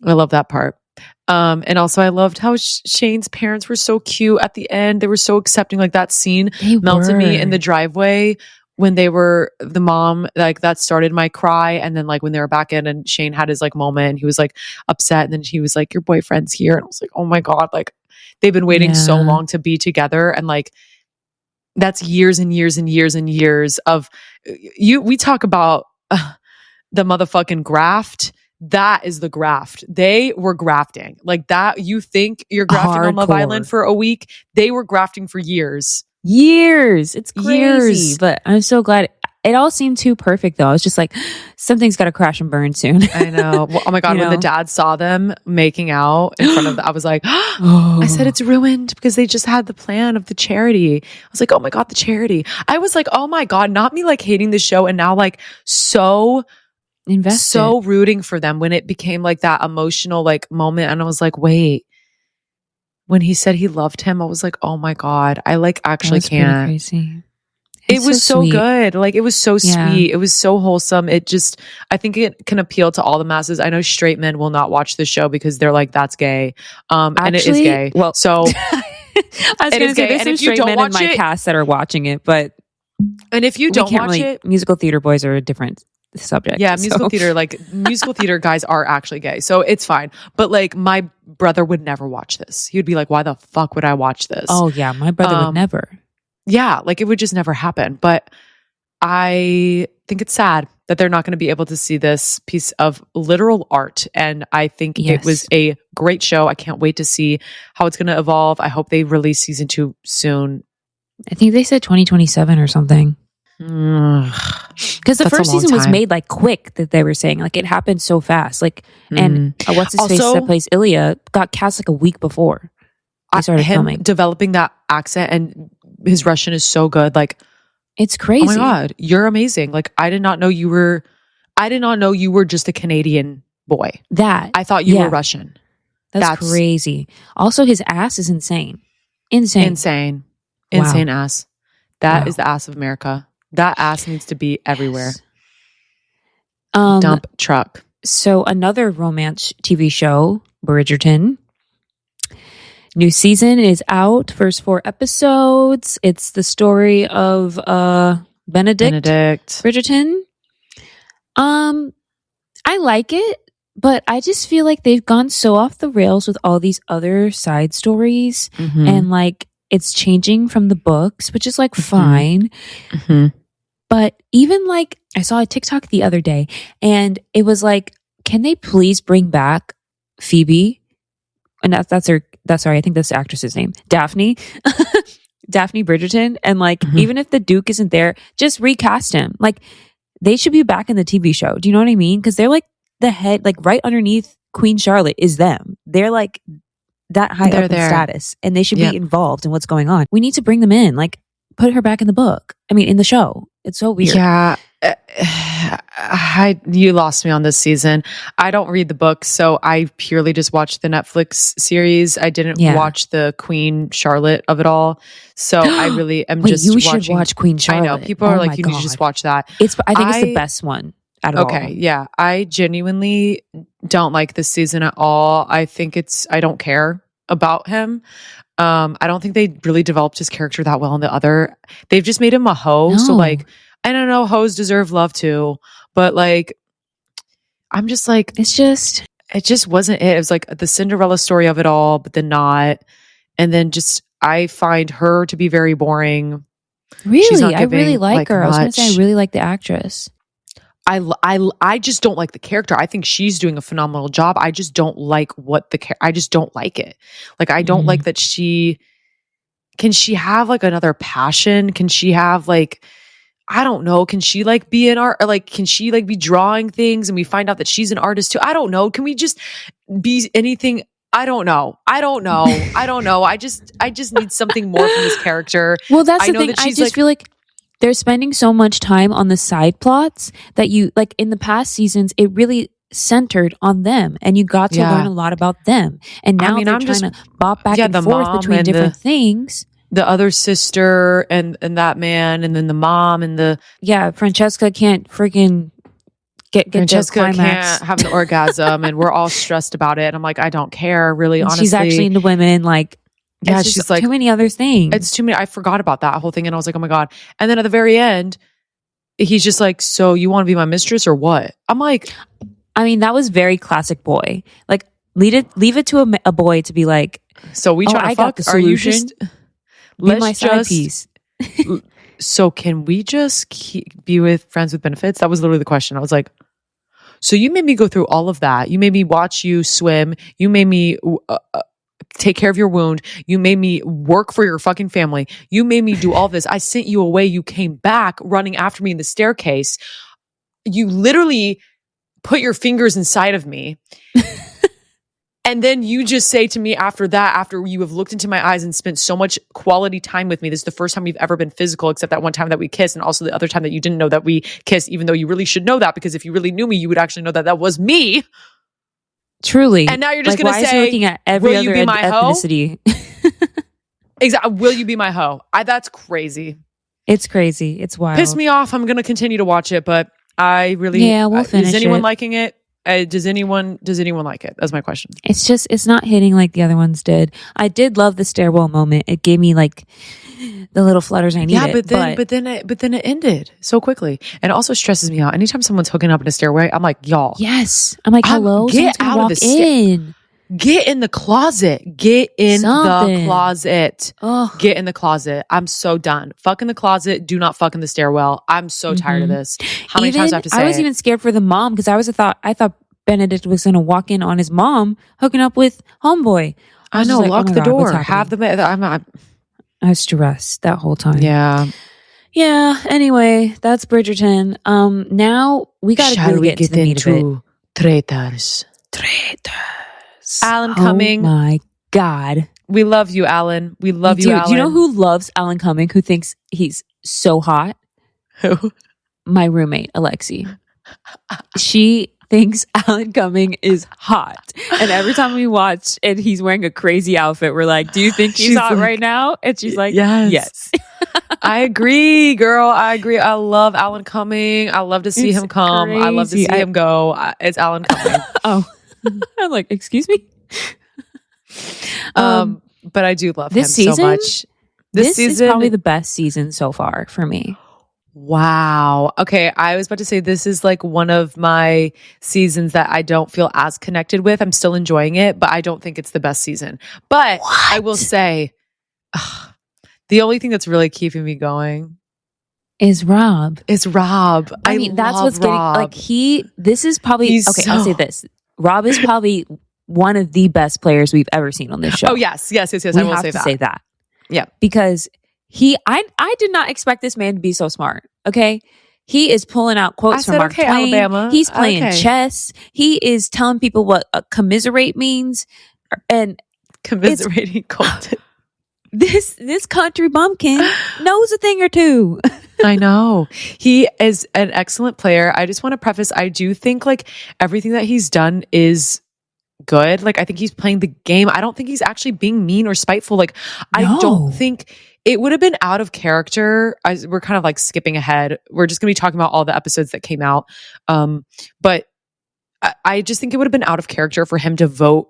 I love that part. And also I loved how Shane's parents were so cute at the end. They were so accepting. Like that scene melted me in the driveway when they were the mom, like that started my cry. And then like when they were back in and Shane had his like moment and he was like upset. And then he was like, your boyfriend's here. And I was like, oh my God, like they've been waiting so long to be together. And like, that's years and years and years and years of we talk about the motherfucking graft. That is the graft. They were grafting like that. You think you're grafting on Love Island for a week. They were grafting for years. It's crazy. But I'm so glad. It all seemed too perfect though. I was just like, something's got to crash and burn soon. I know. Well, oh my God. When the dad saw them making out in front of I was like, I said it's ruined because they just had the plan of the charity. I was like, oh my God, the charity. I was like, oh my God, not me like hating the show and now like so invested. So rooting for them when it became like that emotional like moment. And I was like, wait, when he said he loved him, I was like, oh my God, I like actually can't. Crazy. It was so good. Like it was so sweet. It was so wholesome. It just, I think it can appeal to all the masses. I know straight men will not watch the show because they're like, that's gay. And it is gay. Well, so I was going to say there's some straight men in my cast that are watching it, but and if you don't watch it, musical theater boys are a different subject. Yeah, musical theater, like musical theater guys are actually gay. So it's fine. But like my brother would never watch this. He would be like, why the fuck would I watch this? Oh yeah, my brother would never. Yeah, like it would just never happen. But I think it's sad that they're not going to be able to see this piece of literal art. And I think it was a great show. I can't wait to see how it's going to evolve. I hope they release season 2 soon. I think they said 2027 or something. Because the first season was made like quick, that they were saying like it happened so fast. Like and what's his face that plays Ilya got cast like a week before they started filming. Developing that accent and his Russian is so good. Like it's crazy. Oh my God, you're amazing. Like I did not know you were just a Canadian boy. I thought you were Russian. That's crazy. Also, his ass is insane. Insane ass. That is the ass of America. That ass needs to be everywhere. Dump truck. So another romance TV show, Bridgerton. New season is out. First 4 episodes. It's the story of Benedict Bridgerton. I like it, but I just feel like they've gone so off the rails with all these other side stories, and like it's changing from the books, which is like fine. But even like I saw a TikTok the other day, and it was like, can they please bring back Phoebe? And that's her. Sorry, I think that's the actress's name, Daphne. Daphne Bridgerton. And like, even if the Duke isn't there, just recast him. Like, they should be back in the TV show. Do you know what I mean? Because they're like the head, like right underneath Queen Charlotte is them. They're like that high up in status, and they should be involved in what's going on. We need to bring them in. Like, put her back in the book. I mean, in the show. It's so weird. Yeah. You lost me on this season. I don't read the books, so I purely just watched the Netflix series. I didn't watch the Queen Charlotte of it all. So I really am Wait, just you watching. should watch Queen Charlotte. I know. People are like, you need to just watch that. I think it's the best one out of all. Okay, yeah. I genuinely don't like this season at all. I think I don't care about him. I don't think they really developed his character that well in the other. They've just made him a hoe. No. So like, I don't know, hoes deserve love too. But like, I'm just like, it just wasn't it. It was like the Cinderella story of it all, but then not. And then just, I find her to be very boring. Really? I really like her. Much. I was going to say, I really like the actress. I just don't like the character. I think she's doing a phenomenal job. I just don't like I just don't like it. Like, I don't like that can she have like another passion? Can she have like, I don't know. Can she like be an art? Or like, can she like be drawing things and we find out that she's an artist too? I don't know. Can we just be anything? I don't know. I just need something more from this character. Well, that's the thing. I just feel like they're spending so much time on the side plots that you like in the past seasons, it really centered on them and you got to learn a lot about them. And now they're trying to bop back and forth between different things. The other sister and that man, and then the mom and Francesca can't freaking get Francesca the climax. can't have an orgasm and we're all stressed about it. And I'm like, I don't care really, honestly. She's actually into women. Like, yeah, she's just like too many other things. It's too many. I forgot about that whole thing. And I was like, oh my God. And then at the very end, he's just like, so you want to be my mistress or what? I'm like, I mean, that was very classic boy. Like, leave it to a boy to be like, so we trying to fuck? Are you just... Be my side piece. So can we just be with friends with benefits? That was literally the question. I was like, so you made me go through all of that. You made me watch you swim. You made me take care of your wound. You made me work for your fucking family. You made me do all this. I sent you away. You came back running after me in the staircase. You literally put your fingers inside of me. And then you just say to me after that, after you have looked into my eyes and spent so much quality time with me, this is the first time we've ever been physical, except that one time that we kissed, and also the other time that you didn't know that we kissed, even though you really should know that, because if you really knew me, you would actually know that that was me. Truly. And now you're just like, going to say, why is he looking at every will other you be my ethnicity? Exactly. Will you be my hoe? That's crazy. It's crazy. It's wild. Pissed me off. I'm going to continue to watch it, but I really... Yeah, we'll finish it. Is anyone liking it? Does anyone like it? That's my question. It's not hitting like the other ones did. I did love the stairwell moment. It gave me like the little flutters I needed. Yeah, but then it ended so quickly. And it also stresses me out. Anytime someone's hooking up in a stairway, I'm like, y'all. Yes. I'm like, hello? Get out of the in. Get in the closet. Get in the closet. Oh. Get in the closet. I'm so done. Fuck in the closet. Do not fuck in the stairwell. I'm so tired of this. How many times do I have to say I was even scared for the mom because I thought Benedict was going to walk in on his mom hooking up with homeboy. I know. Like, lock the door. Have the... I was stressed that whole time. Yeah. Yeah. Anyway, that's Bridgerton. Now we got to really get to the meat of it. Traitors. Alan Cumming. Oh my God. We love you, Alan. We love you, Alan. Do you know who loves Alan Cumming, who thinks he's so hot? Who? My roommate, Alexi. She thinks Alan Cumming is hot. And every time we watch and he's wearing a crazy outfit, we're like, do you think he's hot right now? And she's like, yes. I agree, girl. I agree. I love Alan Cumming. I love to see him come. Crazy. I love to see him go. It's Alan Cumming. Oh. I'm like, excuse me? But I do love this him season, so much. This season is probably the best season so far for me. Wow. Okay, I was about to say this is like one of my seasons that I don't feel as connected with. I'm still enjoying it, but I don't think it's the best season. But I will say, the only thing that's really keeping me going is Rob. I mean, that's what's Rob. getting like this is probably I'll say this. Rob is probably one of the best players we've ever seen on this show. Oh yes. I will say that. Yeah. Because I did not expect this man to be so smart. Okay. He is pulling out quotes from Mark Twain. Alabama. He's playing chess. He is telling people what commiserate means. And commiserating content. this country bumpkin knows a thing or two. I know. He is an excellent player. I just want to preface, I do think like everything that he's done is good. Like I think he's playing the game. I don't think he's actually being mean or spiteful. Like I don't think it would have been out of character. We're kind of like skipping ahead. We're just going to be talking about all the episodes that came out. But I just think it would have been out of character for him to vote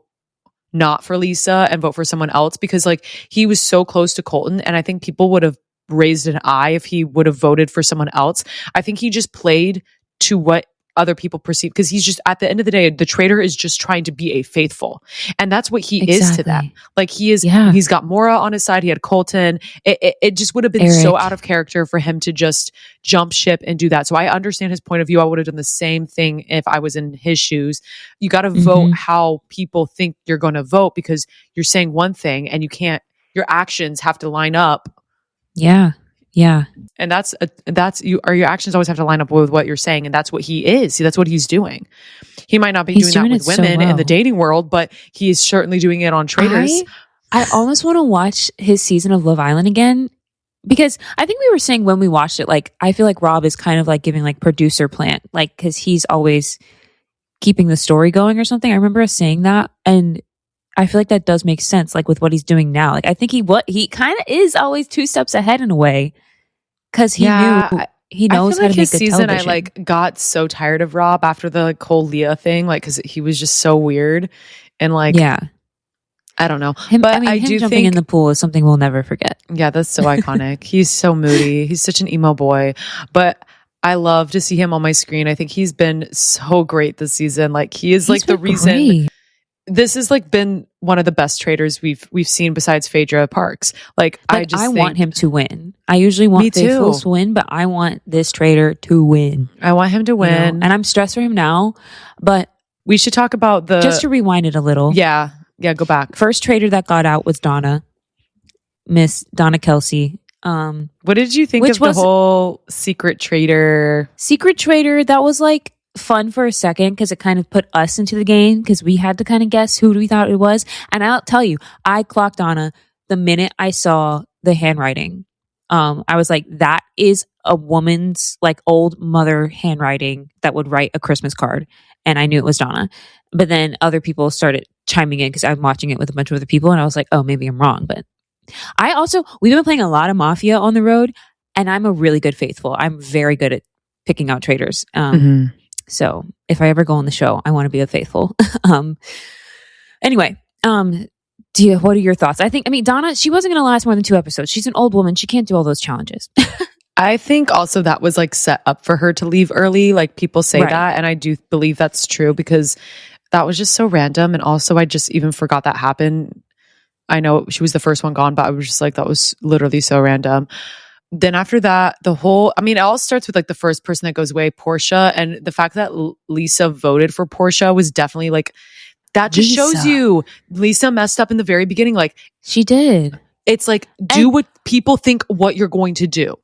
not for Lisa and vote for someone else, because like he was so close to Colton, and I think people would have raised an eye if he would have voted for someone else. I think he just played to what other people perceive, because he's just, at the end of the day, the traitor is just trying to be a faithful, and that's what he is to them. Like he is, he's got Maura on his side. He had Colton. It just would have been so out of character for him to just jump ship and do that. So I understand his point of view. I would have done the same thing if I was in his shoes. You got to vote how people think you're going to vote, because you're saying one thing and you can't, your actions have to line up. Yeah. Yeah. And that's you, or your actions always have to line up with what you're saying. And that's what he is. See, that's what he's doing. He might not be doing that with women in the dating world, but he is certainly doing it on Traitors. I almost want to watch his season of Love Island again, because I think we were saying when we watched it, like, I feel like Rob is kind of like giving like producer plant, like, cause he's always keeping the story going or something. I remember us saying that. And I feel like that does make sense. Like with what he's doing now, like, I think he kind of is always 2 steps ahead in a way. Cause he knows I feel how like to make his good season, television. I like got so tired of Rob after the like, whole Leah thing, like, cause he was just so weird. And like, I don't know. Him I do jumping think in the pool is something we'll never forget. Yeah, that's so iconic. He's so moody. He's such an emo boy, but I love to see him on my screen. I think he's been so great this season. Like he is like the reason. Great. This has like been one of the best traitors we've seen besides Phaedra Parks. Like I want him to win. I usually want Faithfuls to win, but I want this traitor to win. I want him to win. You know? And I'm stressed for him now, but we should talk about just to rewind it a little. Yeah, go back. First traitor that got out was Miss Donna Kelsey. What did you think of the whole secret traitor? Secret traitor, that was like fun for a second, because it kind of put us into the game, because we had to kind of guess who we thought it was. And I'll tell you, I clocked Donna the minute I saw the handwriting. I was like, that is a woman's like old mother handwriting that would write a Christmas card. And I knew it was Donna. But then other people started chiming in, because I'm watching it with a bunch of other people, and I was like, oh, maybe I'm wrong. But we've been playing a lot of Mafia on the road, and I'm a really good faithful. I'm very good at picking out traitors. So if I ever go on the show, I want to be a faithful. Anyway, what are your thoughts? I mean, Donna, she wasn't going to last more than 2 episodes. She's an old woman. She can't do all those challenges. I think also that was like set up for her to leave early. Like people say that, and I do believe that's true, because that was just so random. And also I just even forgot that happened. I know she was the first one gone, but I was just like, that was literally so random. Then after that, it all starts with like the first person that goes away, Portia. And the fact that Lisa voted for Portia was definitely like, that just shows you Lisa messed up in the very beginning. Like she did. It's like, do what people think what you're going to do.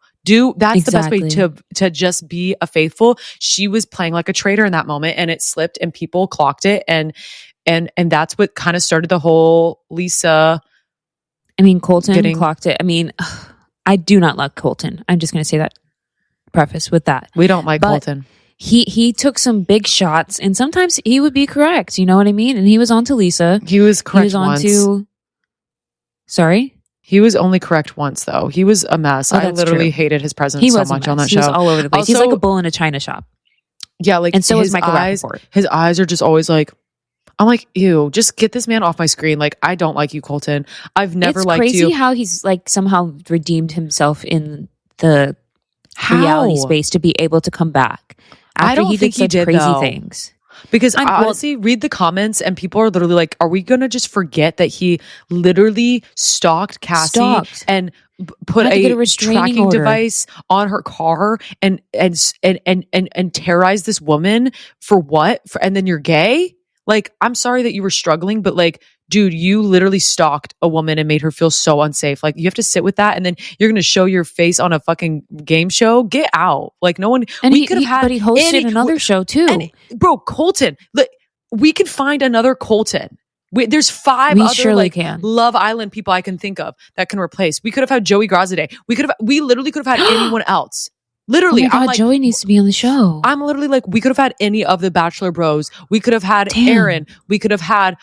That's the best way to just be a faithful. She was playing like a traitor in that moment, and it slipped and people clocked it. And that's what kind of started the whole Lisa. I mean, Colton clocked it. I mean, I do not like Colton. I'm just going to say that preface with that. We don't like Colton. He took some big shots, and sometimes he would be correct. You know what I mean? And he was on to Lisa. He was correct once. Sorry? He was only correct once, though. He was a mess. I literally hated his presence so much on that show. He was all over the place. He's like a bull in a china shop. Yeah, like, and so is Michael Rappaport. His eyes are just always like, I'm like, ew, just get this man off my screen. Like, I don't like you, Colton. I've never liked you. It's crazy how he's like somehow redeemed himself in the reality space to be able to come back after I don't think he did crazy things. Because honestly, read the comments and people are literally like, are we going to just forget that he literally stalked Cassie and put a tracking device on her car and terrorized this woman for what? And then you're gay? Like, I'm sorry that you were struggling, but like, dude, you literally stalked a woman and made her feel so unsafe. Like, you have to sit with that, and then you're going to show your face on a fucking game show? Get out. Like, no one... And he hosted another show, too. Bro, Colton. Like, we could find another Colton. There's 5 We other surely like can. Love Island people I can think of that can replace. We could have had Joey Grazade. We literally could have had anyone else. Literally, Oh my God, I'm like, Joey needs to be on the show. I'm literally like, we could have had any of the Bachelor Bros. We could have had Damn. Aaron. We could have had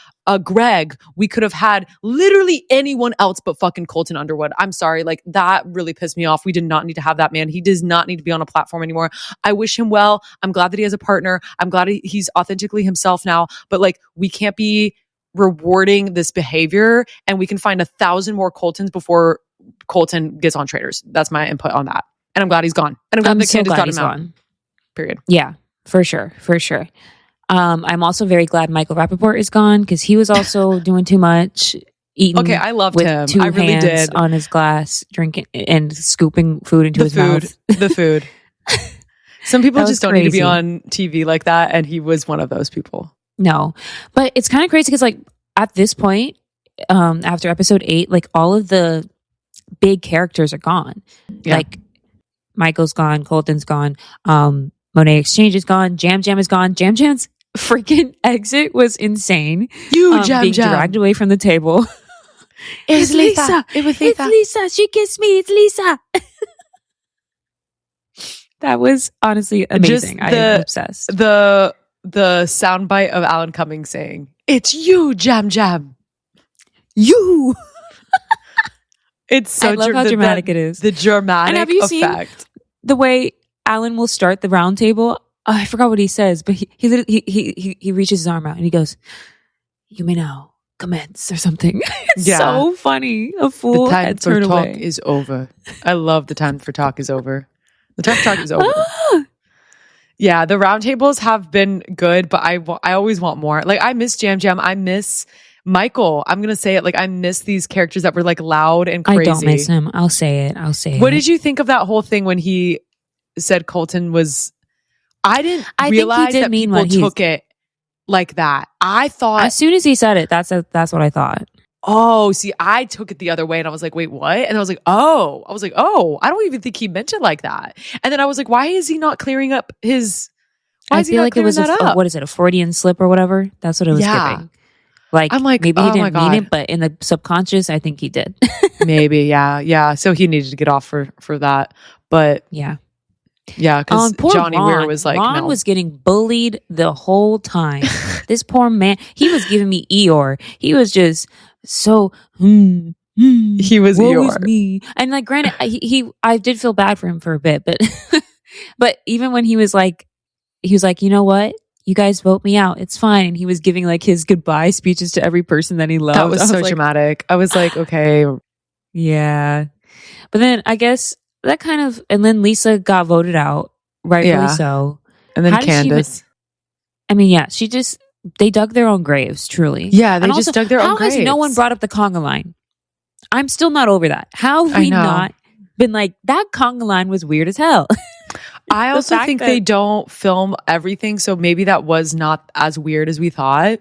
Greg. We could have had literally anyone else but fucking Colton Underwood. I'm sorry. Like, that really pissed me off. We did not need to have that man. He does not need to be on a platform anymore. I wish him well. I'm glad that he has a partner. I'm glad he's authentically himself now. But like, we can't be rewarding this behavior, and we can find 1,000 more Coltons before Colton gets on Traitors. That's my input on that. And I'm glad he's gone. And I'm glad that so Candace glad got he's him out. gone. Period. Yeah, for sure. I'm also very glad Michael Rappaport is gone because he was also doing too much, eating. Okay, I loved with him. 2 I really hands did. on his glass, drinking and scooping food into his mouth. The food. Some people That was just don't need to be crazy. on TV like that, and he was one of those people. No, but it's kind of crazy because like at this point, after episode 8, like all of the big characters are gone. Yeah. Like Michael's gone, Colton's gone, Monet Exchange is gone, Jam Jam is gone. Jam Jam's freaking exit was insane. You Jam being Jam. dragged away from the table. It's Lisa. It was It's Lisa. Lisa. She kissed me. It's Lisa. That was honestly amazing. Just I am obsessed. The soundbite of Alan Cumming saying, "It's you, Jam Jam." You. It's so I love how dramatic it is. The dramatic And have you seen effect. the way Alan will start the round table? I forgot what he says, but he reaches his arm out and he goes, "You may now commence," or something. It's so funny. A fool The time had for turned talk away. is over. I love the time for talk is over. The time for talk is over. Ah! Yeah, the roundtables have been good, but I always want more. Like, I miss Jam Jam. I miss Michael. I'm gonna say it. Like, I miss these characters that were like loud and crazy. I don't miss him. I'll say it. What did you think of that whole thing when he said Colton was? I didn't I realize think he did that mean people what he's- took it like that. I thought, As soon as he said it, that's what I thought. oh, see, I took it the other way, and I was like, wait, what? And I was like, oh, I don't even think he meant it like that. And then I was like, why is he not clearing up his? Why I is he feel not like it was clearing that up? what is it, a Freudian slip or whatever? That's what it was Yeah. giving. Like, I'm like, maybe he oh my didn't mean God. it, but in the subconscious, I think he did. Maybe, yeah. So he needed to get off for that, but Yeah. yeah, because Poor Johnny Ron. Weir was like, Ron no. was getting bullied the whole time. This poor man, he was giving me Eeyore. He was just so, He was woe is Eeyore. me. And like, granted, I did feel bad for him for a bit, but, but even when he was like, you know what? You guys vote me out. It's fine. And he was giving like his goodbye speeches to every person that he loved. That was I so like, dramatic. I was like, okay, yeah. But then I guess that kind of, and then Lisa got voted out, rightfully Yeah. so. and then How did she even- Candace. I mean, yeah, they dug their own graves, truly. Yeah, they And just also, dug their own How has no one graves. brought up the conga line? I'm still not over that. How have I we know. not been like, that conga line was weird as hell? I The also fact think that- they don't film everything, so maybe that was not as weird as we thought.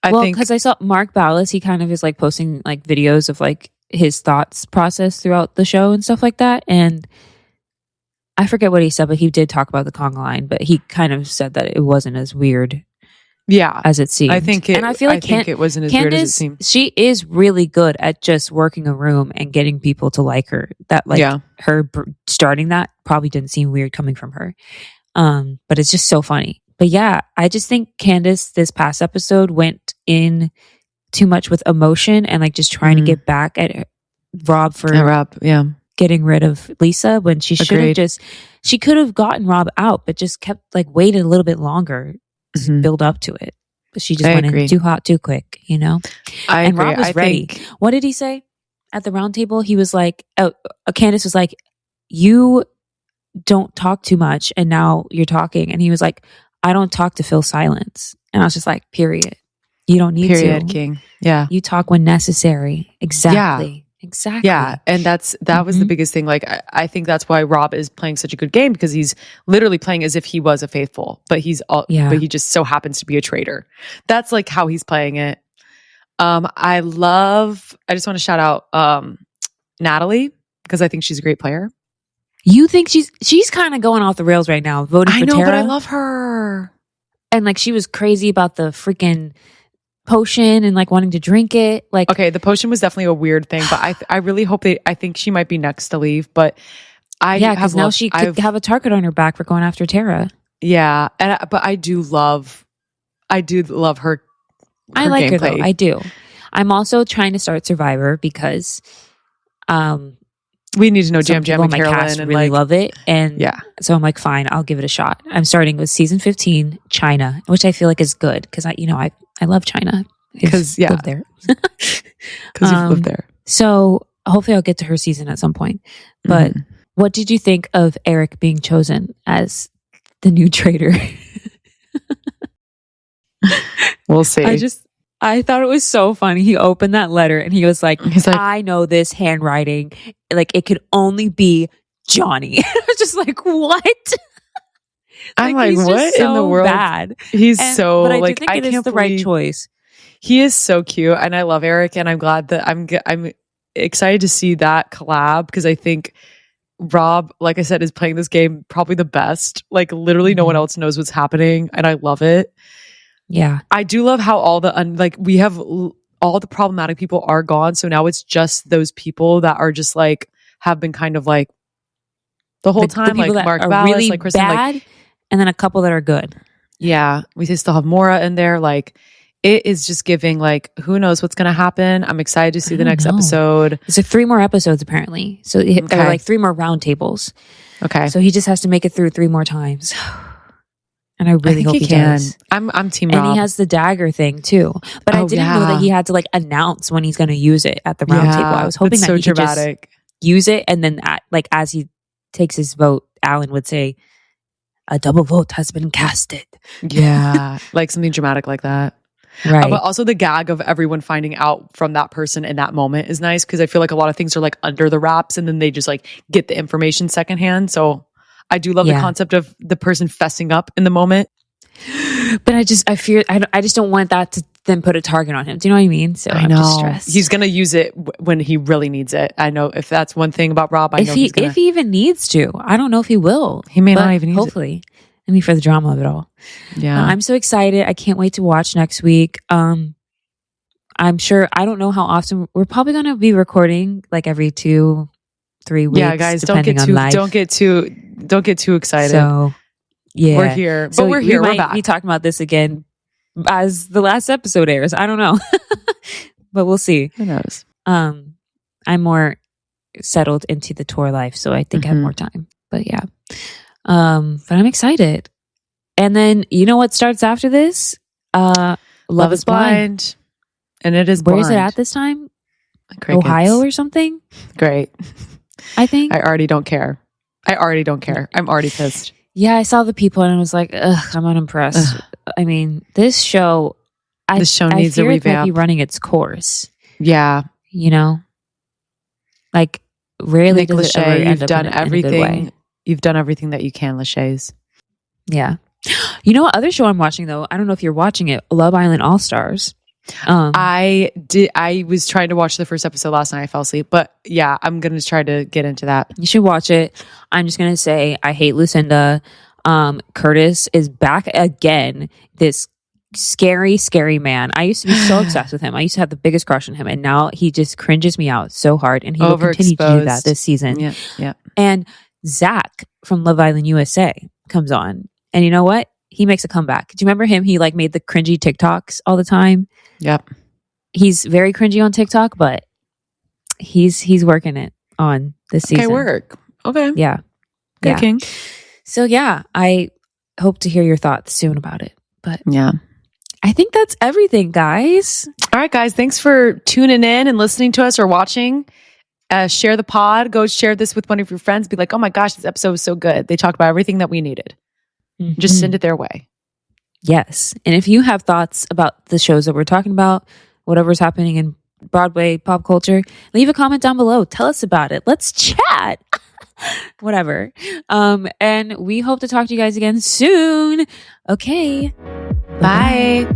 I Well, think because I saw Mark Ballas, he kind of is like posting like videos of like his thoughts process throughout the show and stuff like that. And I forget what he said, but he did talk about the conga line, but he kind of said that it wasn't as weird yeah, as it seemed. I think it. and I feel like it wasn't as weird as it Candace, seemed. she is really good at just working a room and getting people to like her. That like Yeah. her starting that probably didn't seem weird coming from her. But it's just so funny. But yeah, I just think Candace this past episode went in too much with emotion and like just trying to get back at Rob for Yeah, getting rid of Lisa when she should have Agreed. she could have gotten Rob out, but just kept like waited a little bit longer to Mhm. build up to it. But she just I went agree. in too hot, too quick, you know? I And agree. Rob was I ready. think What did he say at the round table? He was like, Candace was like, you don't talk too much and now you're talking. And he was like, I don't talk to fill silence. And I was just like, period. You don't need period, to. King. Yeah, You talk when necessary. Exactly. Exactly. yeah, and that was the Mhm. biggest thing. Like, I think that's why Rob is playing such a good game, because he's literally playing as if he was a faithful, but Yeah. but he just so happens to be a traitor. That's like how he's playing it. I just want to shout out Natalie, because I think she's a great player. You think she's kind of going off the rails right now, voting I for know, Tara. but I love her. And like she was crazy about the freaking potion and like wanting to drink it. Like, okay, the potion was definitely a weird thing, but I really hope I think she might be next to leave, but because now she could have a target on her back for going after Tara. Yeah, but I do love her. I like her though. I do. I'm also trying to start Survivor because we need to know Jam Jam and Carolyn cast and really love it, and yeah. So I'm like, fine, I'll give it a shot. I'm starting with season 15, China, which I feel like is good because I love China because lived there because you've lived there. So hopefully I'll get to her season at some point. But what did you think of Eric being chosen as the new traitor? We'll see. I thought it was so funny. He opened that letter and he was like, I know this handwriting. Like, it could only be Johnny. I was just like, what? I'm like what in the world? Bad. But I do think it is the right choice. He is so cute, and I love Eric, and I'm glad that I'm excited to see that collab because I think Rob, like I said, is playing this game probably the best. Like, literally no one else knows what's happening, and I love it. Yeah. I do love how all the we have all the problematic people are gone, so now it's just those people that are just like have been kind of like the whole time, the like Mark are Ballas, really like Kristen, bad, like, and then a couple that are good. Yeah, we still have Maura in there. Like, it is just giving like who knows what's going to happen. I'm excited to see the next episode. There's 3 more episodes apparently, so there are like 3 more round tables. Okay, so he just has to make it through 3 more times. And I really hope he can. Does. I'm team Rob. And he has the dagger thing too. But I didn't know that he had to like announce when he's going to use it at the round table. I was hoping that he could just use it, and then as he takes his vote, Alan would say, "A double vote has been casted." Yeah, like something dramatic like that. Right. But also the gag of everyone finding out from that person in that moment is nice because I feel like a lot of things are like under the wraps, and then they just like get the information secondhand. So I do love the concept of the person fessing up in the moment. But I just don't want that to then put a target on him. Do you know what I mean? So I'm just stressed. He's going to use it when he really needs it. I know if that's one thing about Rob, I know if he even needs to. I don't know if he will. He may not even use hopefully. I mean, for the drama of it all. Yeah. I'm so excited. I can't wait to watch next week. I'm sure, I don't know how often we're probably going to be recording like every 2-3 weeks. Yeah, guys, don't get too excited. So, yeah. We're here. But we're here. We're back. Be talking about this again as the last episode airs. I don't know. But we'll see. Who knows? I'm more settled into the tour life, so I think I have more time. But yeah. But I'm excited. And then you know what starts after this? Love is Blind. And it is Where is it at this time? Crickets. Ohio or something? Great. I think. I already don't care. I'm already pissed. Yeah, I saw the people and I was like, ugh, I'm unimpressed. Ugh. I mean, this show needs a revamp. It might be running its course. Yeah. You know? Like, rarely Nick does Lachey, it ever end you've up done in everything. a good way. You've done everything that you can, Lachey's. Yeah. You know what other show I'm watching though? I don't know if you're watching it. Love Island All Stars. I was trying to watch the first episode last night. I fell asleep, but yeah, I'm gonna try to get into that. You should watch it. I'm just gonna say I hate Lucinda. Curtis is back again. This scary man. I used to be so obsessed with him. I used to have the biggest crush on him, and now he just cringes me out so hard. And he will continue to do that this season. Yeah. And Zach from Love Island USA comes on, and you know what? He makes a comeback. Do you remember him? He like made the cringy TikToks all the time. Yep. He's very cringy on TikTok, but he's working it on this season. Okay, work. Okay. Yeah. Good king. So yeah, I hope to hear your thoughts soon about it. But yeah, I think that's everything, guys. All right, guys. Thanks for tuning in and listening to us or watching. Share the pod. Go share this with one of your friends. Be like, oh my gosh, this episode was so good. They talked about everything that we needed. Mm-hmm. Just send it their way. Yes. And if you have thoughts about the shows that we're talking about, whatever's happening in Broadway pop culture, leave a comment down below. Tell us about it. Let's chat. Whatever. And we hope to talk to you guys again soon. Okay. Bye.